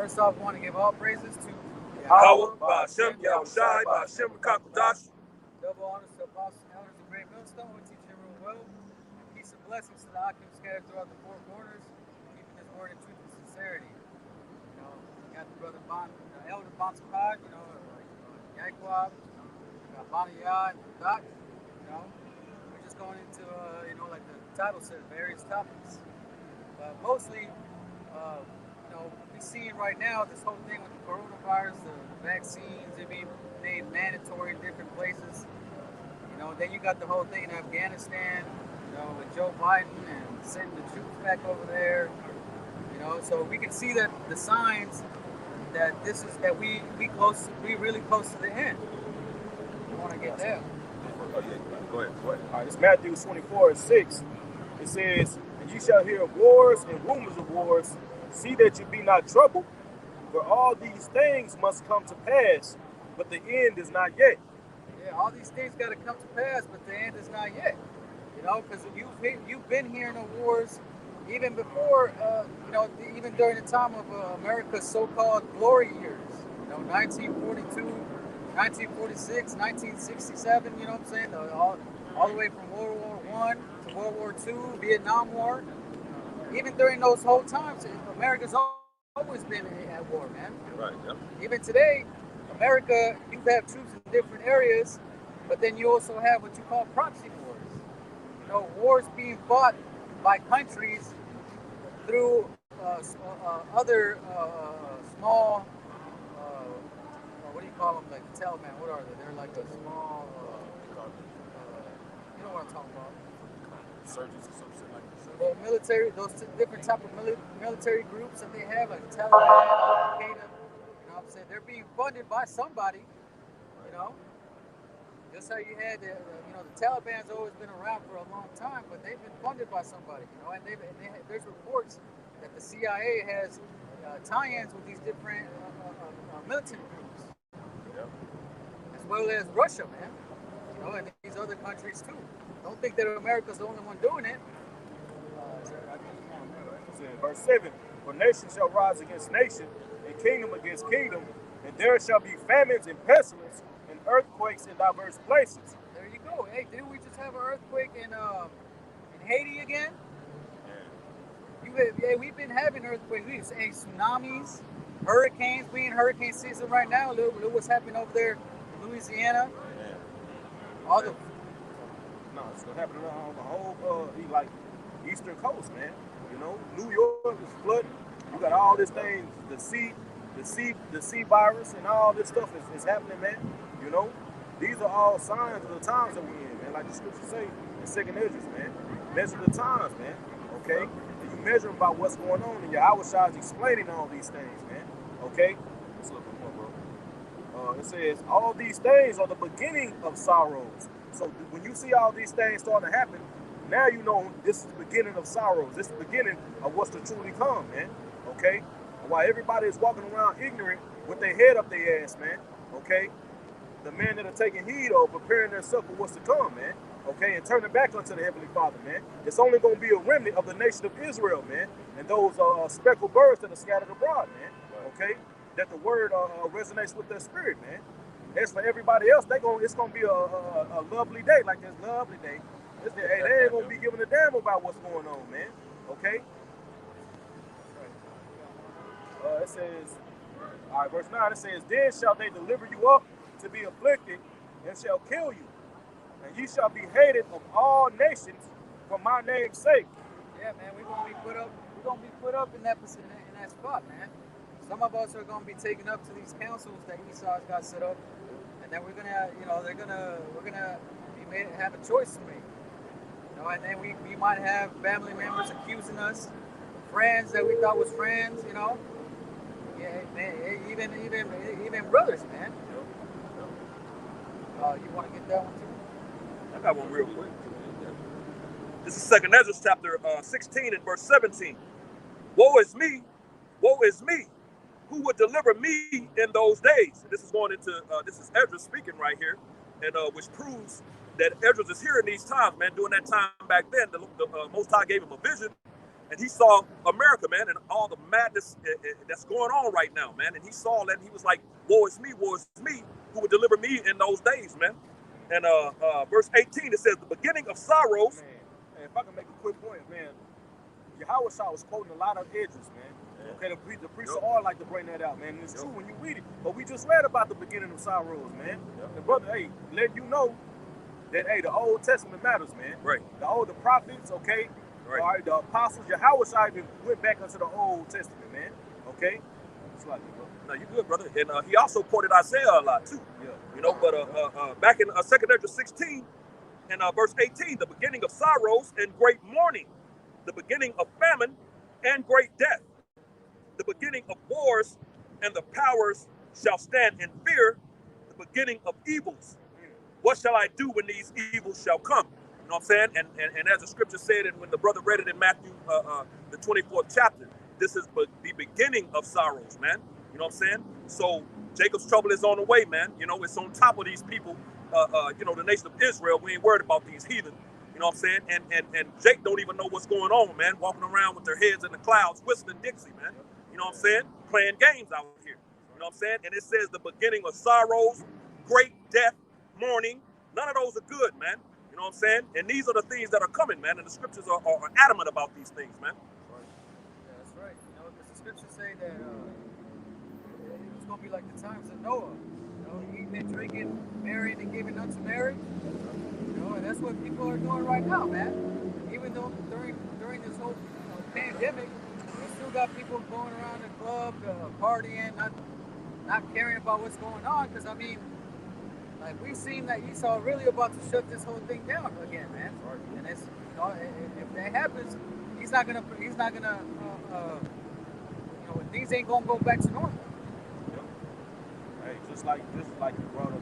First off, I want to give all praises to Yahweh, Ba'ashem, Yahushai, Ba'ashem, Kakudash. double honors to Apostle Elders of Great Millstone. We teach everyone well. And peace and blessings to the Akim scattered throughout the four corners, keeping his word in truth and sincerity. We got the brother Elder Bonsakai, Yaquab, Bonaya, and Doc. We're just going into, like the title says, various topics. But mostly, we're seeing right now this whole thing with the coronavirus, the vaccines, they're being made mandatory in different places. Then you got the whole thing in Afghanistan, with Joe Biden and sending the troops back over there. So we can see that the signs that we really close to the end. I want to get there. Go ahead. All right, it's Matthew 24:6. It says, "And you shall hear of wars and rumors of wars. See that you be not troubled, for all these things must come to pass, but the end is not yet." Yeah, all these things got to come to pass, but the end is not yet. Because you've been hearing of wars even before, even during the time of America's so-called glory years. 1942, 1946, 1967. You know what I'm saying? All the way from World War I to World War II, Vietnam War. Even during those whole times, America's always been at war, man. Right. Yep. Even today, America, you have troops in different areas, but then you also have what you call proxy wars. Wars being fought by countries through other small, what do you call them? Like the Taliban. What are they? They're like a small, you know what I'm talking about? Insurgents or something like that. Well, military, those different type of military groups that they have, like Taliban, Al Qaeda. You know what I'm saying? They're being funded by somebody. Just how you had the Taliban's always been around for a long time, but they've been funded by somebody. And there's reports that the CIA has tie-ins with these different militant groups, as well as Russia, man. And these other countries too. Don't think that America's the only one doing it. Verse 7, "For nation shall rise against nation, and kingdom against kingdom, and there shall be famines and pestilence, and earthquakes in diverse places." There you go. Hey, didn't we just have an earthquake in Haiti again? Yeah. We've been having earthquakes. We've seen tsunamis, hurricanes. We in hurricane season right now. Look what's happening over there in Louisiana. Yeah. It's gonna happen on the whole eastern coast, man. New York is flooding. You got all these things, the sea virus, and all this stuff is happening, man. These are all signs of the times that we're in, man. Like the scriptures say in 2nd Esdras, man. Measure the times, man. Okay? And you measure by what's going on, and Yahushua is explaining all these things, man. Okay? Let's look at more, bro. It says, "All these things are the beginning of sorrows." So when you see all these things starting to happen, now you know this is the beginning of sorrows. This is the beginning of what's to truly come, man. Okay? While everybody is walking around ignorant with their head up their ass, man. Okay? The men that are taking heed of preparing themselves for what's to come, man. Okay? And turning back unto the Heavenly Father, man. It's only going to be a remnant of the nation of Israel, man. And those speckled birds that are scattered abroad, man. Okay? That the word resonates with their spirit, man. As for everybody else, it's gonna be a lovely day, like this lovely day. They ain't gonna be giving a damn about what's going on, man. Okay. It says, all right, verse 9. It says, "Then shall they deliver you up to be afflicted, and shall kill you, and ye shall be hated of all nations for my name's sake." Yeah, man, we're gonna be put up in that spot, man. Some of us are gonna be taken up to these councils that Esau's got set up. And then we're gonna have a choice to make. And then we might have family members accusing us, friends that we thought was friends. Yeah, man, even brothers, man. You want to get that one too? I got one real quick. This is 2nd Esdras chapter 16 and verse 17. Woe is me, who would deliver me in those days? And this is going into this is Esdras speaking right here, and which proves that Esdras is here in these times, man. During that time back then, the Most High gave him a vision, and he saw America, man, and all the madness that's going on right now, man. And he saw that, and he was like, woe is me, who would deliver me in those days, man. And verse 18, it says, the beginning of sorrows. Man, if I can make a quick point, man, Yahweh Shah was quoting a lot of edges, man. Yeah. Okay, the priests all like to bring that out, man. And it's true when you read it. But we just read about the beginning of sorrows, man. And brother, hey, let you know that, hey, the Old Testament matters, man. Right. The prophets, okay? Right. All right, the apostles, Yahweh Shah even went back into the Old Testament, man. Okay? It's like, bro. No, you good, brother. And he also quoted Isaiah a lot, too. Yeah. You know, but back in 2 Ezra 16, and verse 18, the beginning of sorrows and great mourning, the beginning of famine and great death, the beginning of wars, and the powers shall stand in fear, the beginning of evils. What shall I do when these evils shall come? You know what I'm saying? And as the scripture said, and when the brother read it in Matthew, the 24th chapter, this is the beginning of sorrows, man. You know what I'm saying? So Jacob's trouble is on the way, man. You know, it's on top of these people, you know, the nation of Israel. We ain't worried about these heathen. You know what I'm saying? And Jake don't even know what's going on, man. Walking around with their heads in the clouds, whistling Dixie, man. You know what I'm saying? Playing games out here. You know what I'm saying? And it says the beginning of sorrows, great death, mourning. None of those are good, man. You know what I'm saying? And these are the things that are coming, man. And the scriptures are adamant about these things, man. Yeah, that's right. You know, because the scriptures say that it's going to be like the times of Noah. You know, eating and drinking, marrying and giving unto marriage. You know, and that's what people are doing right now, man. Even though during this whole pandemic, you still got people going around the club, partying, not caring about what's going on. Because I mean, like we seen that Esau really about to shut this whole thing down again, man. And it's, you know, if that happens, he's not gonna, you know, things ain't gonna go back to normal. Yep. Hey, just like you brought up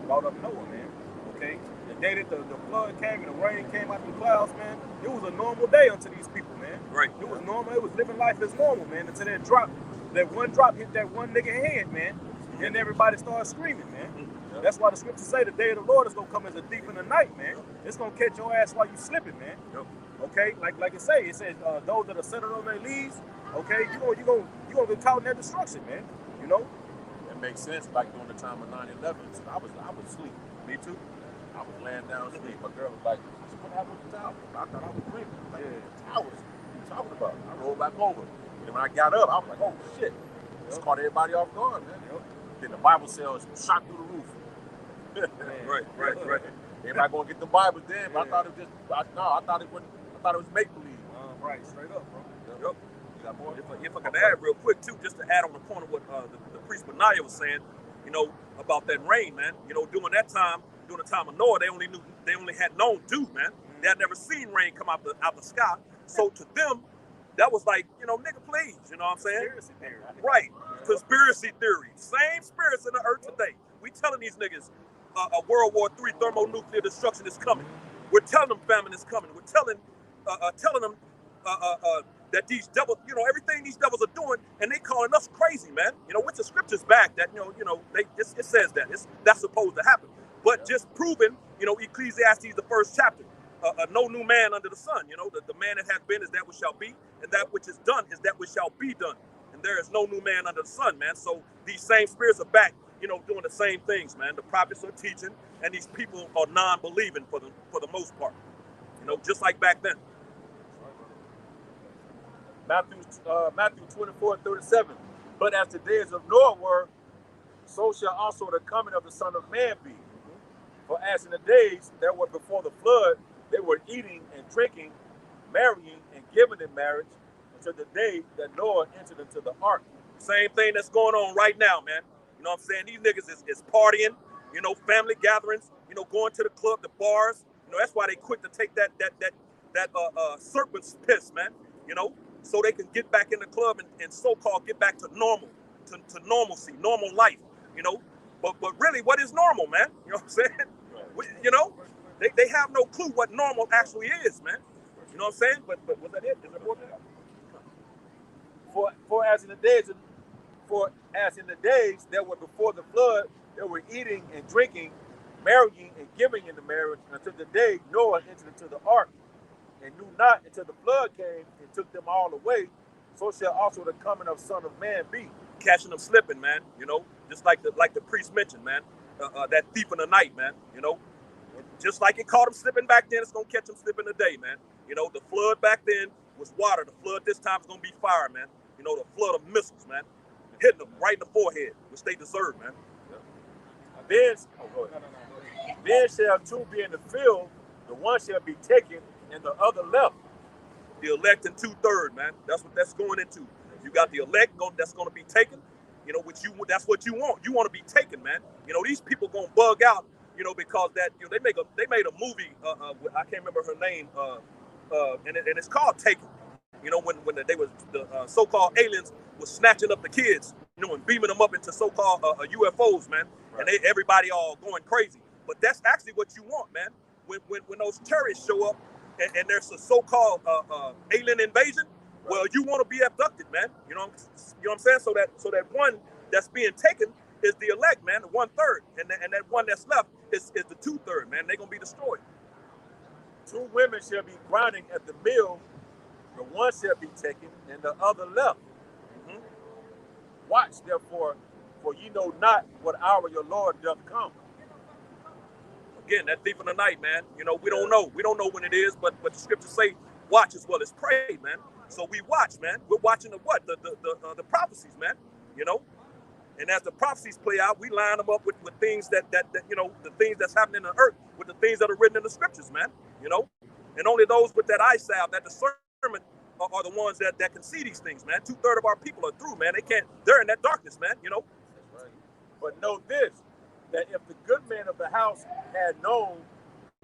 brought up Noah, man. Okay, the day that the flood came and the rain came out of the clouds, man, it was a normal day unto these people, man. Right. It was normal. It was living life as normal, man. Until that one drop hit that one nigga head, man. And everybody started screaming, man. Yep. That's why the scriptures say the day of the Lord is gonna come as a thief in the night, man. It's gonna catch your ass while you slipping, man. Yep. Okay, like it says those that are settled on their leaves, okay, you gonna get caught in their destruction, man. You know. It makes sense. Like during the time of 9/11, I was asleep. Me too. I was laying down asleep. My girl was like, "What happened with the towel?" I thought I was dreaming. Like, yeah, towels. What are you talking about? I rolled back over. And when I got up, I was like, "Oh shit!" Just caught everybody off guard, man. Yep. Then the Bible says shot through the roof. Right. Everybody gonna get the Bible then, but I thought it was I thought it was make believe. Right, straight up, bro. Yep. You got more? If I could add real quick too, just to add on the point of what the priest Benaiah was saying, you know, about that rain, man. You know, during the time of Noah, they only had known dew, man. They had never seen rain come out the sky. So to them, that was like, you know, nigga, please, you know what I'm saying? Conspiracy theory. Right. Conspiracy theory. Same spirits in the earth today. We telling these niggas a World War III thermonuclear destruction is coming. We're telling them famine is coming. We're telling them that these devils, you know, everything these devils are doing, and they calling us crazy, man. You know, which the scriptures back that, you know, it says that that's supposed to happen. But just proving, you know, Ecclesiastes, the first chapter, no new man under the sun. You know, the man that has been is that which shall be, and that which is done is that which shall be done. And there is no new man under the sun, man. So these same spirits are back, you know, doing the same things, man. The prophets are teaching, and these people are non-believing for the most part. You know, just like back then. Matthew 24:37. But as the days of Noah were, so shall also the coming of the Son of Man be. For as in the days that were before the flood, they were eating and drinking, marrying and giving in marriage, until the day that Noah entered into the ark. Same thing that's going on right now, man. You know what I'm saying? These niggas is partying, you know, family gatherings, you know, going to the club, the bars. You know, that's why they quick to take that serpent's piss, man. You know, so they can get back in the club and so-called get back to normal, to normalcy, normal life. You know, but really, what is normal, man? You know what I'm saying? You know, they have no clue what normal actually is, man. You know what I'm saying? But was that it? Is there more to that? For as in the days that were before the flood, they were eating and drinking, marrying and giving in the marriage, until the day Noah entered into the ark, and knew not until the flood came and took them all away, so shall also the coming of Son of Man be. Catching them slipping, man. You know, just like the priest mentioned, man. That thief in the night, man. You know, just like it caught them slipping back then, it's gonna catch them slipping today, man. You know, the flood back then was water. The flood this time is gonna be fire, man. You know, the flood of missiles, man, hitting them right in the forehead, which they deserve, man. Then, then shall two be in the field, the one shall be taken, and the other left. The elect and 2/3, man. That's what that's going into. You got the elect that's going to be taken. You know, that's what you want. You want to be taken, man. You know, these people gonna bug out. You know, because that they made a movie. I can't remember her name. And it's called Taken. You know, when they was the so-called aliens was snatching up the kids, you know, and beaming them up into so-called UFOs, man. Right. And everybody all going crazy. But that's actually what you want, man. When those terrorists show up and there's a so-called alien invasion, right. Well, you want to be abducted, man. You know what I'm saying? So that one that's being taken is the elect, man, the 1/3, and that one that's left is the 2/3, man. They're gonna be destroyed. 2 women shall be grinding at the mill, the one shall be taken, and the other left. Mm-hmm. Watch, therefore, for ye know not what hour your Lord doth come. Again, that thief in the night, man. You know, we don't know. We don't know when it is, but the scriptures say, watch as well as pray, man. So we watch, man. We're watching the prophecies, man. You know. And as the prophecies play out, we line them up with things that you know, the things that's happening on earth with the things that are written in the scriptures, man. You know, and only those with that eye salve, that discernment, are the ones that can see these things, man. 2/3 of our people are through, man. They're in that darkness, man. You know. Right. But know this, that if the good man of the house had known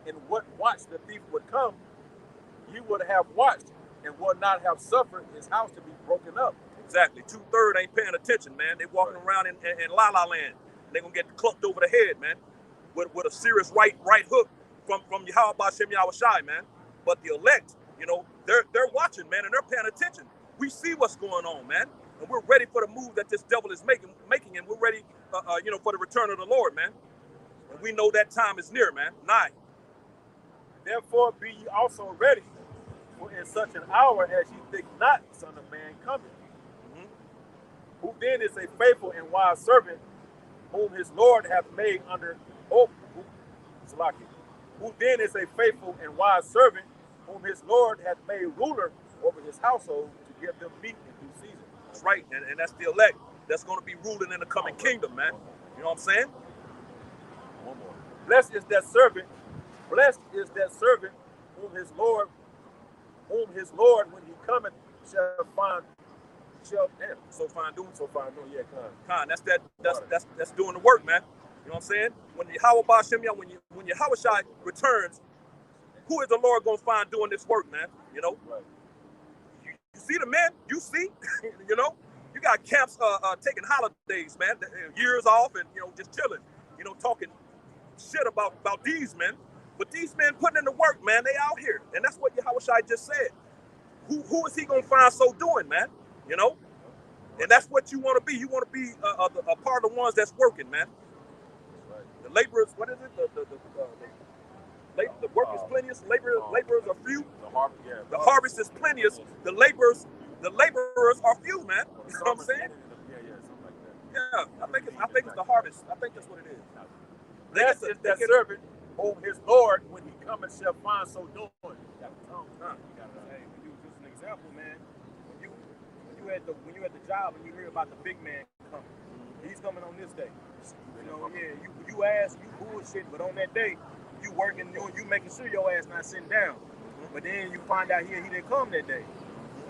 in what watch the thief would come, he would have watched and would not have suffered his house to be broken up. Exactly. 2/3 ain't paying attention, man. They walking around in La La Land. They're gonna get clunked over the head, man, with a serious right hook from Yahweh Bashem Yahushai, man. But the elect, you know, they're watching, man, and they're paying attention. We see what's going on, man, and we're ready for the move that this devil is making, and we're ready, you know, for the return of the Lord, man. And we know that time is near, man. Nigh. Therefore, be ye also ready, for in such an hour as ye think not the Son of Man cometh. Who then is a faithful and wise servant, whom his Lord hath made under who then is a faithful and wise servant, whom his Lord hath made ruler over his household to give them meat in due season. That's right, and that's the elect that's going to be ruling in the coming kingdom, man. You know what I'm saying? One more. Blessed is that servant whom his Lord when he cometh shall find. So fine doing, yeah, Khan. That's doing the work, man. You know what I'm saying? When Yahweh Bashem, when Yahushai returns, who is the Lord gonna find doing this work, man? You know? Right. You see the men, you see, you know, you got camps taking holidays, man, years off and, you know, just chilling, you know, talking shit about these men. But these men putting in the work, man, they out here. And that's what Yahushai just said. Who is he gonna find so doing, man? You know, and that's what you want to be. You want to be a part of the ones that's working, man. Right. The laborers, what is it? The work is plenteous. Laborers are few. The harvest is plenteous. The laborers are few, man. You know what I'm saying? Something like that. Yeah, I think it's the harvest. I think that's what it is. Blessed is that servant whom his Lord, when he cometh, shall find so doing. Hey, just an example, man. When you at the job and you hear about the big man coming, he's coming on this day. You know, you ask, you bullshit, but on that day, you working, you making sure your ass not sitting down. But then you find out he didn't come that day.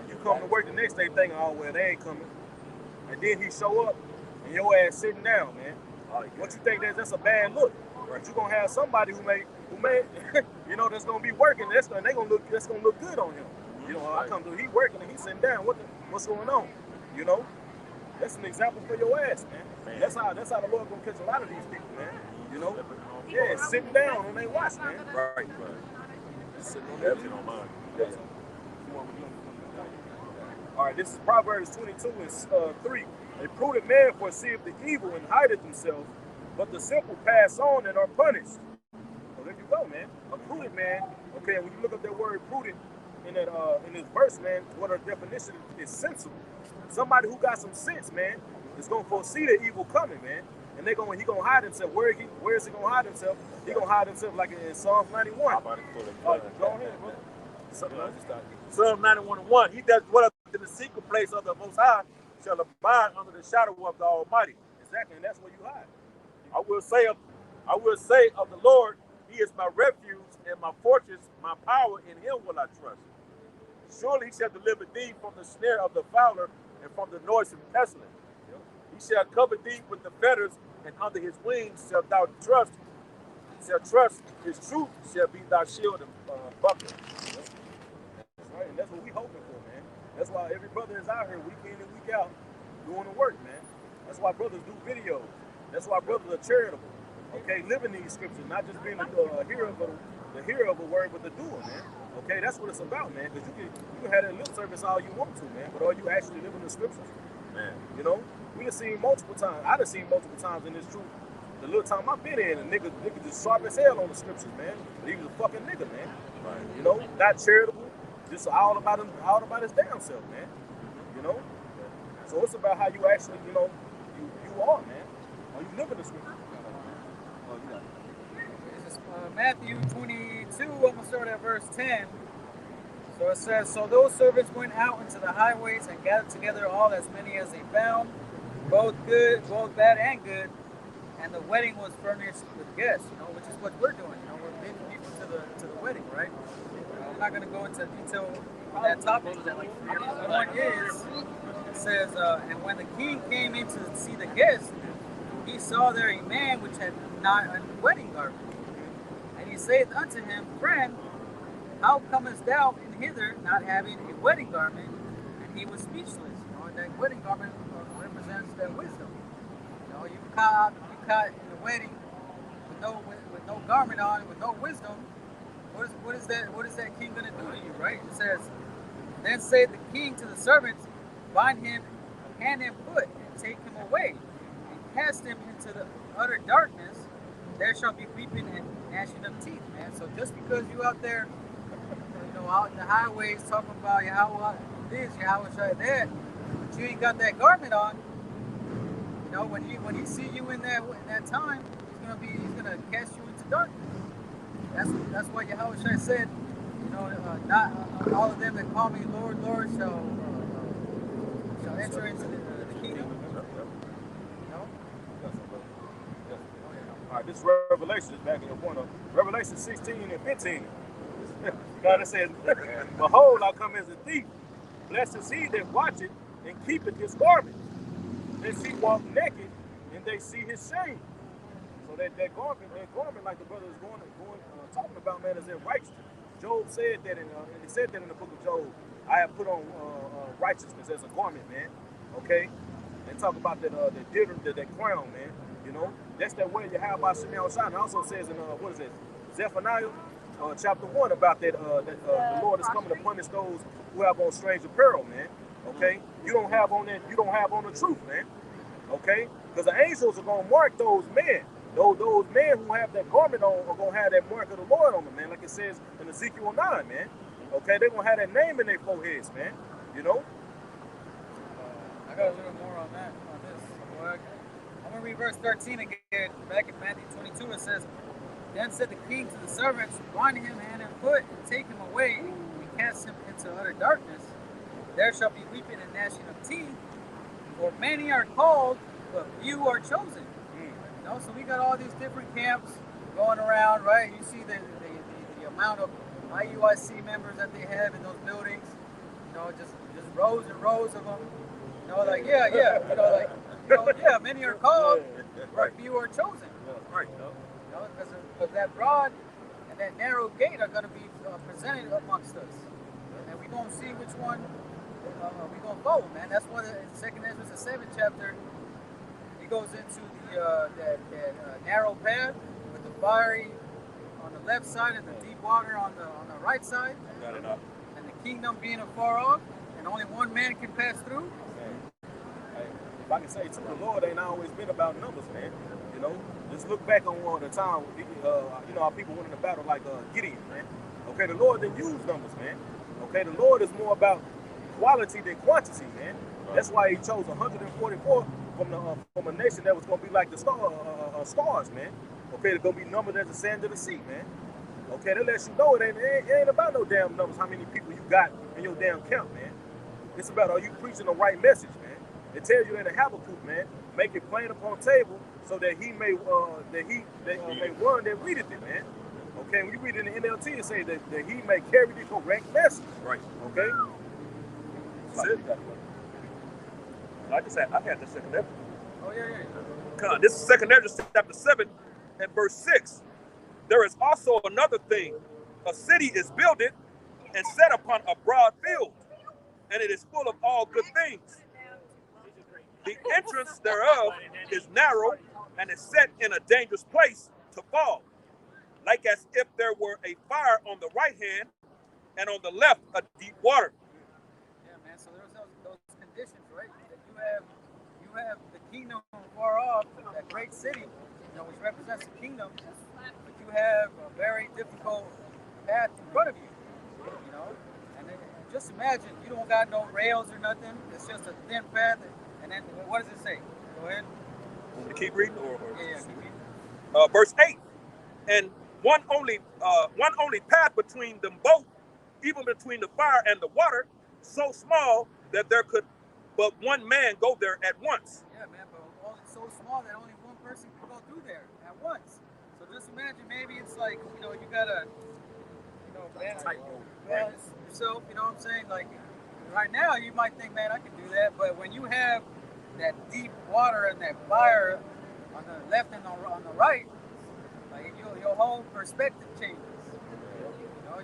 You come to work the next day thinking, oh well, they ain't coming. And then he show up and your ass sitting down, man. What you think that's a bad look? But you gonna have somebody who may, you know, that's gonna be working. That's gonna look good on him. You know, I come to he working and he's sitting down. What's going on? You know, that's an example for your ass, man. That's how the Lord gonna catch a lot of these people, man. You know, sitting down on their watch, man. Right. Sitting on their mind. All right, this is Proverbs 22 and 3. A prudent man foreseeth the evil and hideth himself, but the simple pass on and are punished. So there you go, man. A prudent man, okay, when you look up that word prudent in that in this verse, man, what our definition is sensible. Somebody who got some sense, man, is gonna foresee the evil coming, man. And he gonna hide himself. Where is he gonna hide himself? He gonna hide himself like in Psalms 91. How about it for the Go ahead, bro. Psalm 91:1. He that dwelleth in the secret place of the Most High shall abide under the shadow of the Almighty. Exactly, and that's where you hide. I will say of the Lord, He is my refuge and my fortress, my power. In Him will I trust. Surely He shall deliver thee from the snare of the fowler and from the noisome pestilence. He shall cover thee with the feathers, and under His wings shalt thou trust. His truth shall be thy shield and buckler. That's right, and that's what we hoping for, man. That's why every brother is out here week in and week out doing the work, man. That's why brothers do videos. That's why brothers are charitable. Okay, living these scriptures, not just being the hearer of a word, but the doer, man. Okay, that's what it's about, man. Because you can have that lip service all you want to, man. But are you actually living the scriptures? Man, you know, we have seen multiple times. I done seen multiple times in this truth. The little time I've been in, a nigga just sharp as hell on the scriptures, man. But he was a fucking nigga, man. right. You know, not charitable, just all about his damn self, man. You know? So it's about how you actually, you know, you are, man. Are you living the scripture? Oh, you got it. This is Matthew 22, I'm going to start at verse 10. So it says, so those servants went out into the highways and gathered together all as many as they found, both bad and good. And the wedding was furnished with guests, you know, which is what we're doing. You know, we're leading people to the wedding, right? I'm not going to go into detail on that topic. The point is, it says, and when the king came in to see the guests, he saw there a man which had not a wedding garment. And he saith unto him, friend, how comest thou in hither not having a wedding garment? And he was speechless. You know, that wedding garment represents that wisdom. You know, you caught in the wedding with no garment on, with no wisdom. What is that king gonna do to you, right? It says, then said the king to the servants, bind him hand and foot, and take him away, and cast him into the utter darkness. There shall be weeping and gnashing of teeth, man. So just because you out there, you know, out in the highways talking about Yahweh this, Yahweh that, but you ain't got that garment on. You know, when he see you in that time, he's gonna cast you into darkness. That's why Yahweh said, you know, not all of them that call me Lord, Lord shall enter into the kingdom. You know? All right, this is Revelation is back in your point of Revelation 16 and 15. God says, behold, I come as a thief. Blessed is he that watcheth and keepeth his garment. Lest he walk naked and they see his shame. So that garment, like the brother is going talking about, man, is in righteousness. Job said that in the book of Job. I have put on righteousness as a garment, man. Okay, and talk about that crown, man. You know, that's that way you have by Shemal Shah. It also says in what is it, Zephaniah chapter 1 about that the Lord is coming to punish those who have on strange apparel, man. Okay, you don't have on the truth, man. Okay, because the angels are gonna mark those men. Those men who have that garment on are gonna have that mark of the Lord on them, man. Like it says in Ezekiel 9, man. Okay, they're gonna have that name in their foreheads, man. You know. I got a little more on this. I'm gonna read verse 13 again. Back in Matthew 22, it says, then said the king to the servants, bind him hand and foot, and take him away, and cast him into utter darkness. There shall be weeping and gnashing of teeth, for many are called, but few are chosen. You know, so we got all these different camps going around, right? You see the amount of IUIC members that they have in those buildings. You know, just rows and rows of them. You know, like yeah, many are called, but few are chosen. Right. You know, because that broad and that narrow gate are going to be presented amongst us, and we're going to see which one we're going to follow, man. That's why in 2nd Ezra, the 7th chapter, he goes into that narrow path with the fiery on the left side and the deep water on the right side, and the kingdom being afar off, and only one man can pass through. Hey, if I can say too, the Lord ain't always been about numbers, man. You know, Just look back on one of the time, you know, how people went in the battle like Gideon, man. Okay, the Lord didn't use numbers, man. Okay, the Lord is more about quality than quantity, man. That's why He chose 144 from a nation that was gonna be like the stars, man. Okay, they're gonna be numbered as the sand of the sea, man. Okay, that lets you know it ain't about no damn numbers, how many people you got in your damn camp, man. It's about, are you preaching the right message, man? It tells you in the Habakkuk, man, make it plain upon the table so that he may one that readeth it, man. Okay, when you read it in the NLT, it says that he may carry the correct message. Right. Okay? That's it. I had the second Ezra. Oh, yeah. This is second Ezra chapter 7 and verse 6. There is also another thing. A city is builded and set upon a broad field, and it is full of all good things. The entrance thereof is narrow and is set in a dangerous place to fall, like as if there were a fire on the right hand and on the left a deep water. Yeah, man. So there's those conditions, right? That you have the kingdom far off, that great city, you know, which represents the kingdom, but you have a very difficult path in front of you, you know. And then just imagine you don't got no rails or nothing. It's just a thin path. And then what does it say? Go ahead. Want me to keep reading? Yeah, keep reading. Verse 8. And one only path between them both, even between the fire and the water, so small that there could but one man go there at once. Yeah, man, but it's so small that only one person can go through there at once. So just imagine, maybe it's like, you know, you gotta, you know, balance yourself, you know what I'm saying? Like, right now, you might think, man, I can do that, but when you have that deep water and that fire on the left and on the right, like, your whole perspective changes. You know,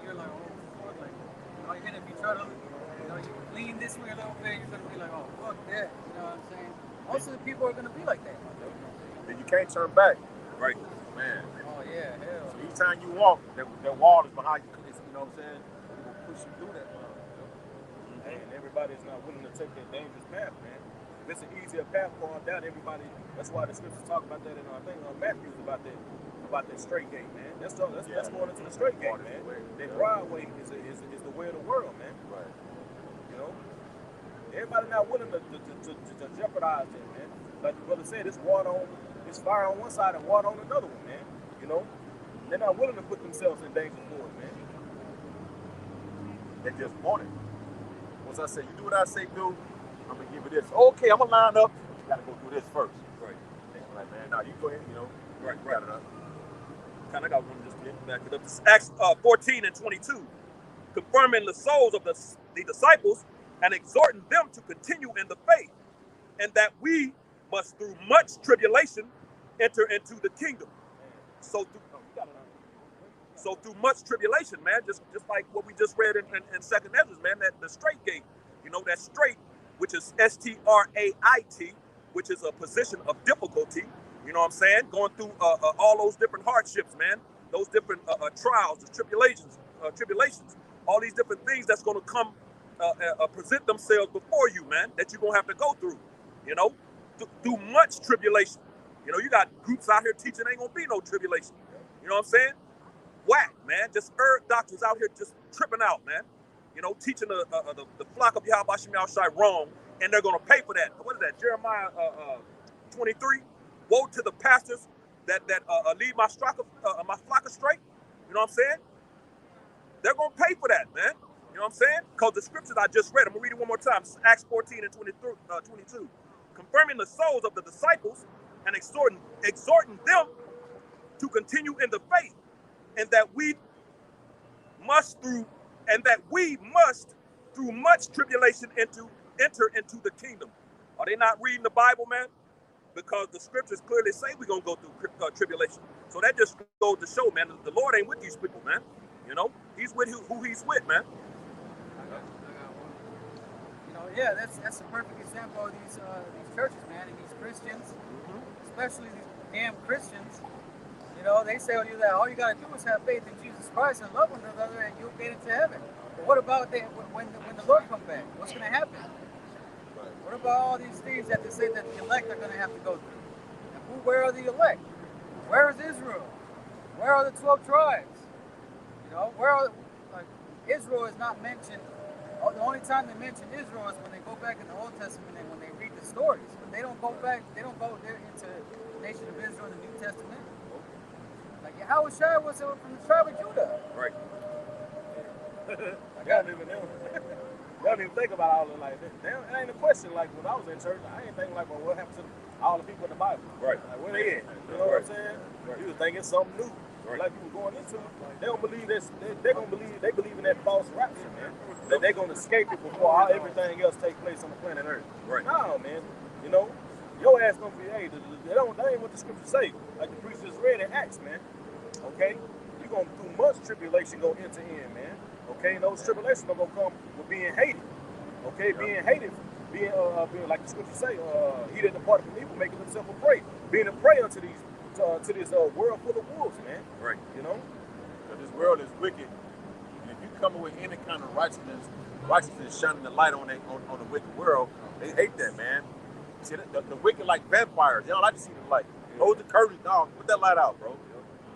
you're like, oh, fuck, like, you know, you're gonna be trying to, you know, you lean this way a little bit, you're gonna be like, oh, fuck that, you know what I'm saying? Most of the people are gonna be like that. Then you can't turn back. Right. Man. Oh, yeah, hell. So each time you walk, that wall is behind you. You know what I'm saying? It will push you through that. And everybody's not willing to take that dangerous path, man. If it's an easier path for down, everybody. That's why the scriptures talk about that in I think Matthew's about that straight gate, man. That's going into the straight gate, man. That broad way is the way of the world, man. Right. You know, everybody not willing to jeopardize that, man. Like the brother said, it's fire on one side and water on another one, man. You know, they're not willing to put themselves in danger for it, man. They just want it. Once I say, you do what I say do, I'm gonna give you this. Okay, I'm gonna line up. You gotta go through this first. Right. I'm like, man, now you go ahead, you know. Right. Kind of got one just to back it up. This is Acts 14 and 22, confirming the souls of the disciples and exhorting them to continue in the faith, and that we must through much tribulation enter into the kingdom. So through much tribulation, man, just like what we just read in Second Ezra, man, that the straight gate, you know, that straight, which is Strait, which is a position of difficulty, you know what I'm saying? Going through all those different hardships, man, those different trials, the tribulations, all these different things that's going to come present themselves before you, man, that you're going to have to go through, you know, through much tribulation. You know, you got groups out here teaching ain't going to be no tribulation. You know what I'm saying? Whack, man. Just herb doctors out here just tripping out, man. You know, teaching the flock of Yahweh Hashem Yahushai wrong, and they're going to pay for that. What is that? Jeremiah 23. Woe to the pastors that lead my flock astray. You know what I'm saying? They're going to pay for that, man. You know what I'm saying? Because the scriptures I just read, I'm going to read it one more time. This is Acts 14 and 22. Confirming the souls of the disciples and exhorting them to continue in the faith, and that we must through much tribulation enter into the kingdom. Are they not reading the Bible, man? Because the scriptures clearly say we're gonna go through tribulation. So that just goes to show, man, the Lord ain't with these people, man. You know, He's with who He's with, man. You know, yeah, that's a perfect example of these churches, man, and these Christians, especially these damn Christians. You know, they say that all you gotta do is have faith in Jesus Christ and love one another, and you'll get into heaven. But what about when the Lord comes back? What's gonna happen? What about all these things that they say that the elect are gonna have to go through? And who where are the elect? Where is Israel? Where are the 12 tribes? You know, where are, like, Israel is not mentioned. The only time they mention Israel is when they go back in the Old Testament and when they read the stories. But they don't go back, they don't go there into the nation of Israel in the New Testament. Like Yahushua was from the tribe of Judah. Right. Y'all don't even think about all of it like that. It ain't a question. Like when I was in church, I ain't thinking like, well, what happened to all the people in the Bible? Right. Like where they at? You know what I'm saying? Right. You was thinking something new. Right. Like you were going into it. They don't believe this. They believe in that false rapture, man. That they're gonna escape it before everything else take place on the planet Earth. Right. No, man. You know, your ass gonna be, hey, that ain't what the scriptures say. Like the priest just read in Acts, man. Okay? You're gonna through much tribulation go enter in, man. Okay, and those tribulations are gonna come with being hated. Okay, being hated, being like the scriptures say, he that departed from evil, making himself a prey. Being a prey unto these to this world full of wolves, man. Right. You know? Because this world is wicked. And if you come with any kind of righteousness shining the light on the wicked world, they hate that, man. See, the wicked like vampires. They don't like to see the light. Hold the curtain, dog. Put that light out, bro.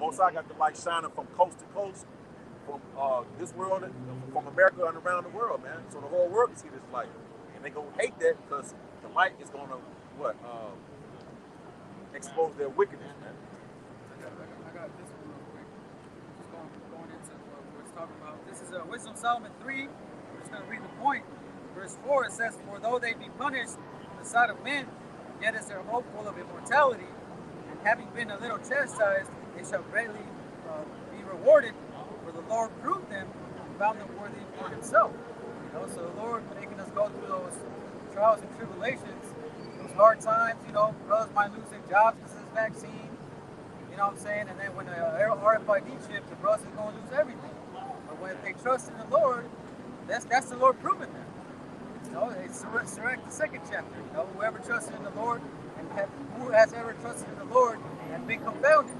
Most I got the light shining from coast to coast, from this world, from America and around the world, man. So the whole world can see this light. And they gonna hate that because the light is gonna, expose their wickedness, man. I got this one real quick. Just going into what it's talking about. This is Wisdom Solomon 3. We're just going to read the point. Verse 4, it says, "For though they be punished in the sight of men, yet is their hope full of immortality. And having been a little chastised, they shall greatly be rewarded. For the Lord proved them and found them worthy for himself." You know, so the Lord making us go through those trials and tribulations, those hard times, you know, brothers might lose their jobs because of this vaccine, you know what I'm saying? And then when the RFID chip, the brothers are going to lose everything. But when they trust in the Lord, that's the Lord proving them. You know, it's Sirach, the 2nd chapter. You know, whoever trusted in the Lord and who has ever trusted in the Lord has been confounded.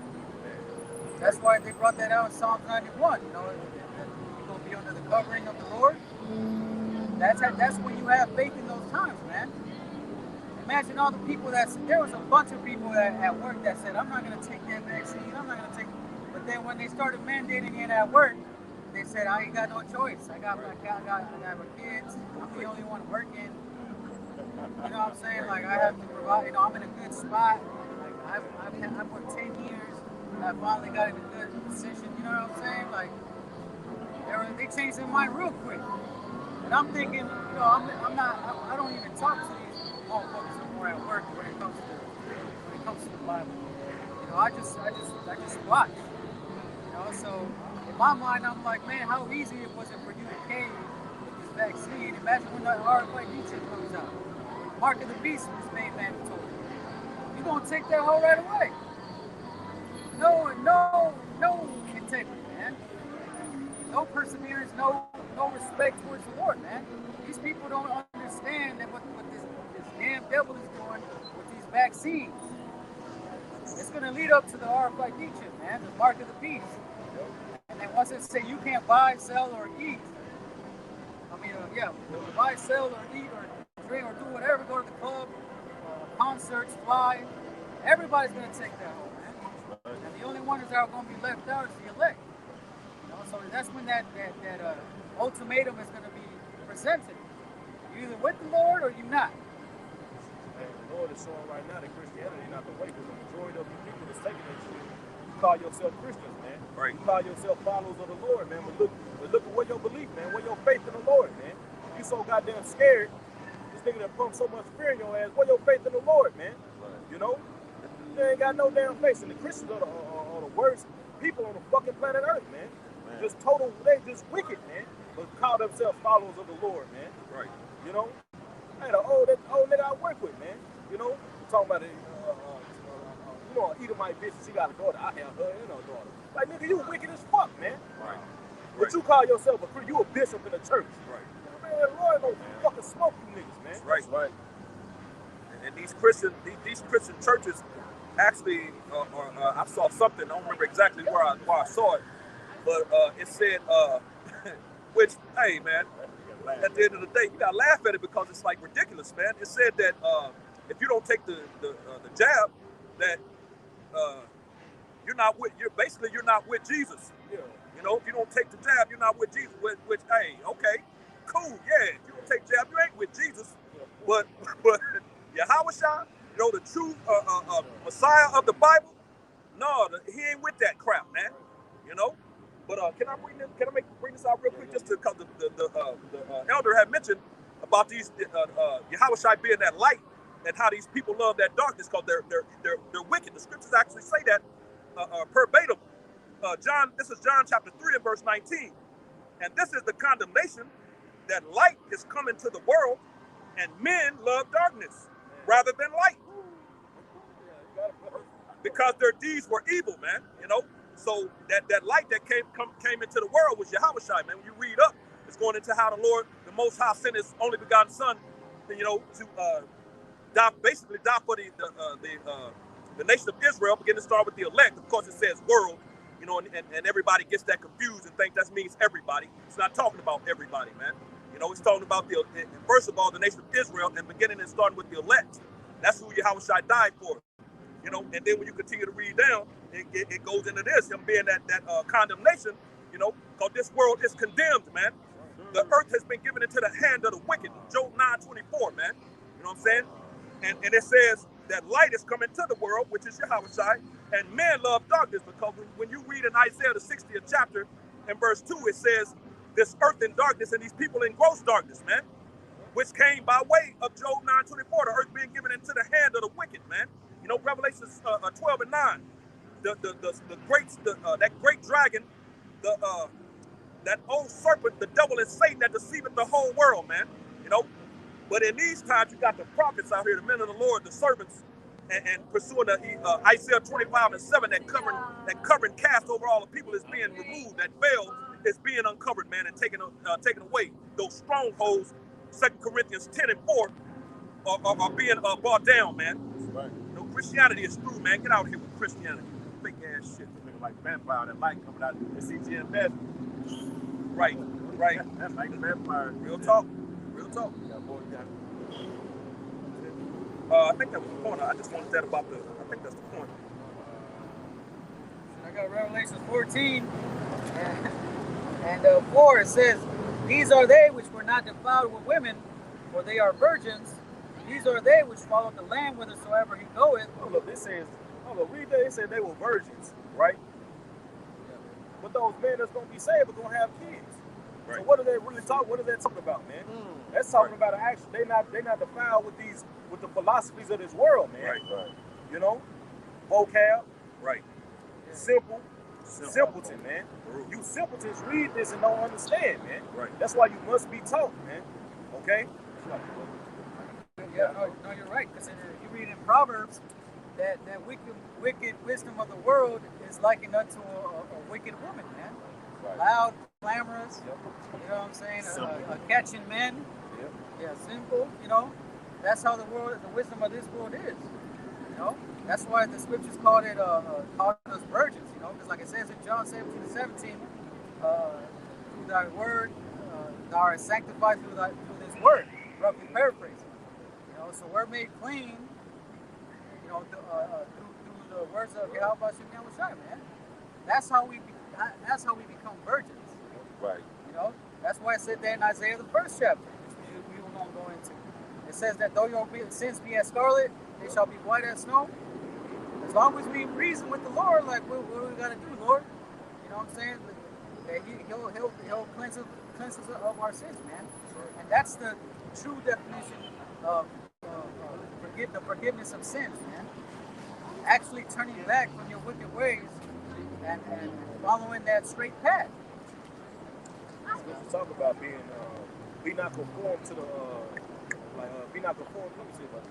That's why they brought that out in Psalms 91. You know, you're going to be under the covering of the Lord. That's when you have faith in those times, man. Imagine all the people there was a bunch of people at work that said, I'm not going to take that vaccine, I'm not going to take it. But then when they started mandating it at work, they said, I ain't got no choice. I got my kids, I'm the only one working. You know what I'm saying? Like, I have to provide, you know, I'm in a good spot. Like, I've worked 10 years, and I finally got in a good position, you know what I'm saying? Like, they changed their mind real quick. And I'm thinking, you know, I don't even talk to these motherfuckers no more at work when it comes to the Bible. You know, I just watch. You know, so in my mind, I'm like, man, how easy it was for you to cave with this vaccine. Imagine when that RFID chip comes out. Mark of the beast was made mandatory. You're gonna take that hoe right away. No integrity, man. No perseverance, no respect towards the Lord, man. These people don't understand that what this damn devil is doing with these vaccines. It's going to lead up to the RFID chip, man, the mark of the beast. And then once it say you can't buy, sell, or eat, buy, sell, or eat, or drink, or do whatever, go to the club, concerts, fly, everybody's going to take that home, man. And the only ones that are going to be left out is the elect. You know, so that's when that ultimatum is going to be presented. You're either with the Lord or you're not. And the Lord is showing right now that Christianity is not the way, because the majority of the people that's taking that shit, you call yourself Christians, man. Right. You call yourself followers of the Lord, man. But look at where your belief, man, where your faith in the Lord, man. You so goddamn scared, this nigga that pumped so much fear in your ass, where your faith in the Lord, man? Right. You know? You ain't got no damn faith. And the Christians are the worst people on the fucking planet Earth, man. Just they just wicked, man. But call themselves followers of the Lord, man. Right. You know? I had that old nigga I work with, man. You know? Talking about it, you know, Edomite bitch, she got a daughter. I have her and her daughter. Like, nigga, you wicked as fuck, man. Right. But you call yourself a priest, you a bishop in the church. Right. Man, Lord don't fucking smoke you niggas, man. Right. Right. And these Christian churches actually, I saw something, I don't remember exactly where I saw it, but it said, which, hey, man, at the end of the day, you gotta laugh at it because it's like ridiculous, man. It said that if you don't take the jab, that you're not with. You're not with Jesus. Yeah. You know, if you don't take the jab, you're not with Jesus. Which hey, okay, cool, yeah. If you don't take jab, you ain't with Jesus. But Yahushua, you know, the true Messiah of the Bible, no, he ain't with that crap, man. You know. But can I bring this out real quick, just because the elder had mentioned about these Yahushua being that light, and how these people love that darkness because they're wicked. The scriptures actually say that verbatim. This is John chapter 3 and verse 19. And this is the condemnation, that light is coming to the world, and men love darkness rather than light. Because their deeds were evil, man. You know? So that light that came into the world was Yahushua, man. When you read up, it's going into how the Lord, the Most High, sent His only begotten Son, you know, to die for the nation of Israel. Begin to start with the elect. Of course, it says world, you know, and everybody gets that confused and think that means everybody. It's not talking about everybody, man. You know, it's talking about first of all, the nation of Israel, and beginning and starting with the elect. That's who Yahushua died for. You know, and then when you continue to read down, it goes into this, him being that condemnation, you know, because this world is condemned, man. The earth has been given into the hand of the wicked. Job 9:24, man. You know what I'm saying? And it says that light is coming to the world, which is Yahushua, and men love darkness, because when you read in Isaiah the 60th chapter and verse 2, it says, this earth in darkness and these people in gross darkness, man, which came by way of Job 9:24, the earth being given into the hand of the wicked, man. You know, Revelations 12 and 9, that great dragon, that old serpent, the devil and Satan that deceiveth the whole world, man. You know, but in these times, you got the prophets out here, the men of the Lord, the servants, and pursuing Isaiah 25 and 7, that covering cast over all the people is being removed. That veil is being uncovered, man, and taken away. Those strongholds, 2 Corinthians 10 and 4, are being brought down, man. Right. You know, Christianity is through, man. Get out of here with Christianity. Fake ass shit. Looking like vampire, that light coming out. The CGMS. Right. That's like the vampire. Real talk. Yeah, boy, yeah. I think that was the point. I just wanted that about I think that's the point. I got Revelation 14 and 4. It says, these are they which were not defiled with women, for they are virgins. These are they which followed the Lamb whithersoever he goeth. Read that. It said they were virgins, right? But those men that's going to be saved are going to have kids. Right. So what are they really talking? What is that talking about, man? That's talking about an action. They're not defiled with the philosophies of this world, man. Right. You know, vocab. Right. Simpleton, man. You simpletons read this and don't understand, man. Right. That's why you must be taught, man. Okay. Yeah, no, you're right. Because you read in Proverbs that wicked wisdom of the world is likened unto a wicked woman, man. Right. Loud, clamorous. Yep. You know what I'm saying? A catching men. Yep. Yeah, simple. You know, that's how the wisdom of this world is. You know, that's why the scriptures called us virgins. You know, because like it says in John 17:17, through thy word, thou art sanctified through this word. Roughly paraphrasing. You know, so we're made clean. You know, through the words of Yahweh Shem Yahushua, man. That's how we become virgins. Right. You know, that's why it said there in Isaiah the 1st chapter, which we will not go into. It says that though your sins be as scarlet, they shall be white as snow. As long as we reason with the Lord, like what we gotta do, Lord. You know what I'm saying? That he'll cleanse us of our sins, man. And that's the true definition of the forgiveness of sins, man. Actually turning back from your wicked ways and following that straight path. You talk about being, be not conformed to the, be not conformed. Let me see if I can.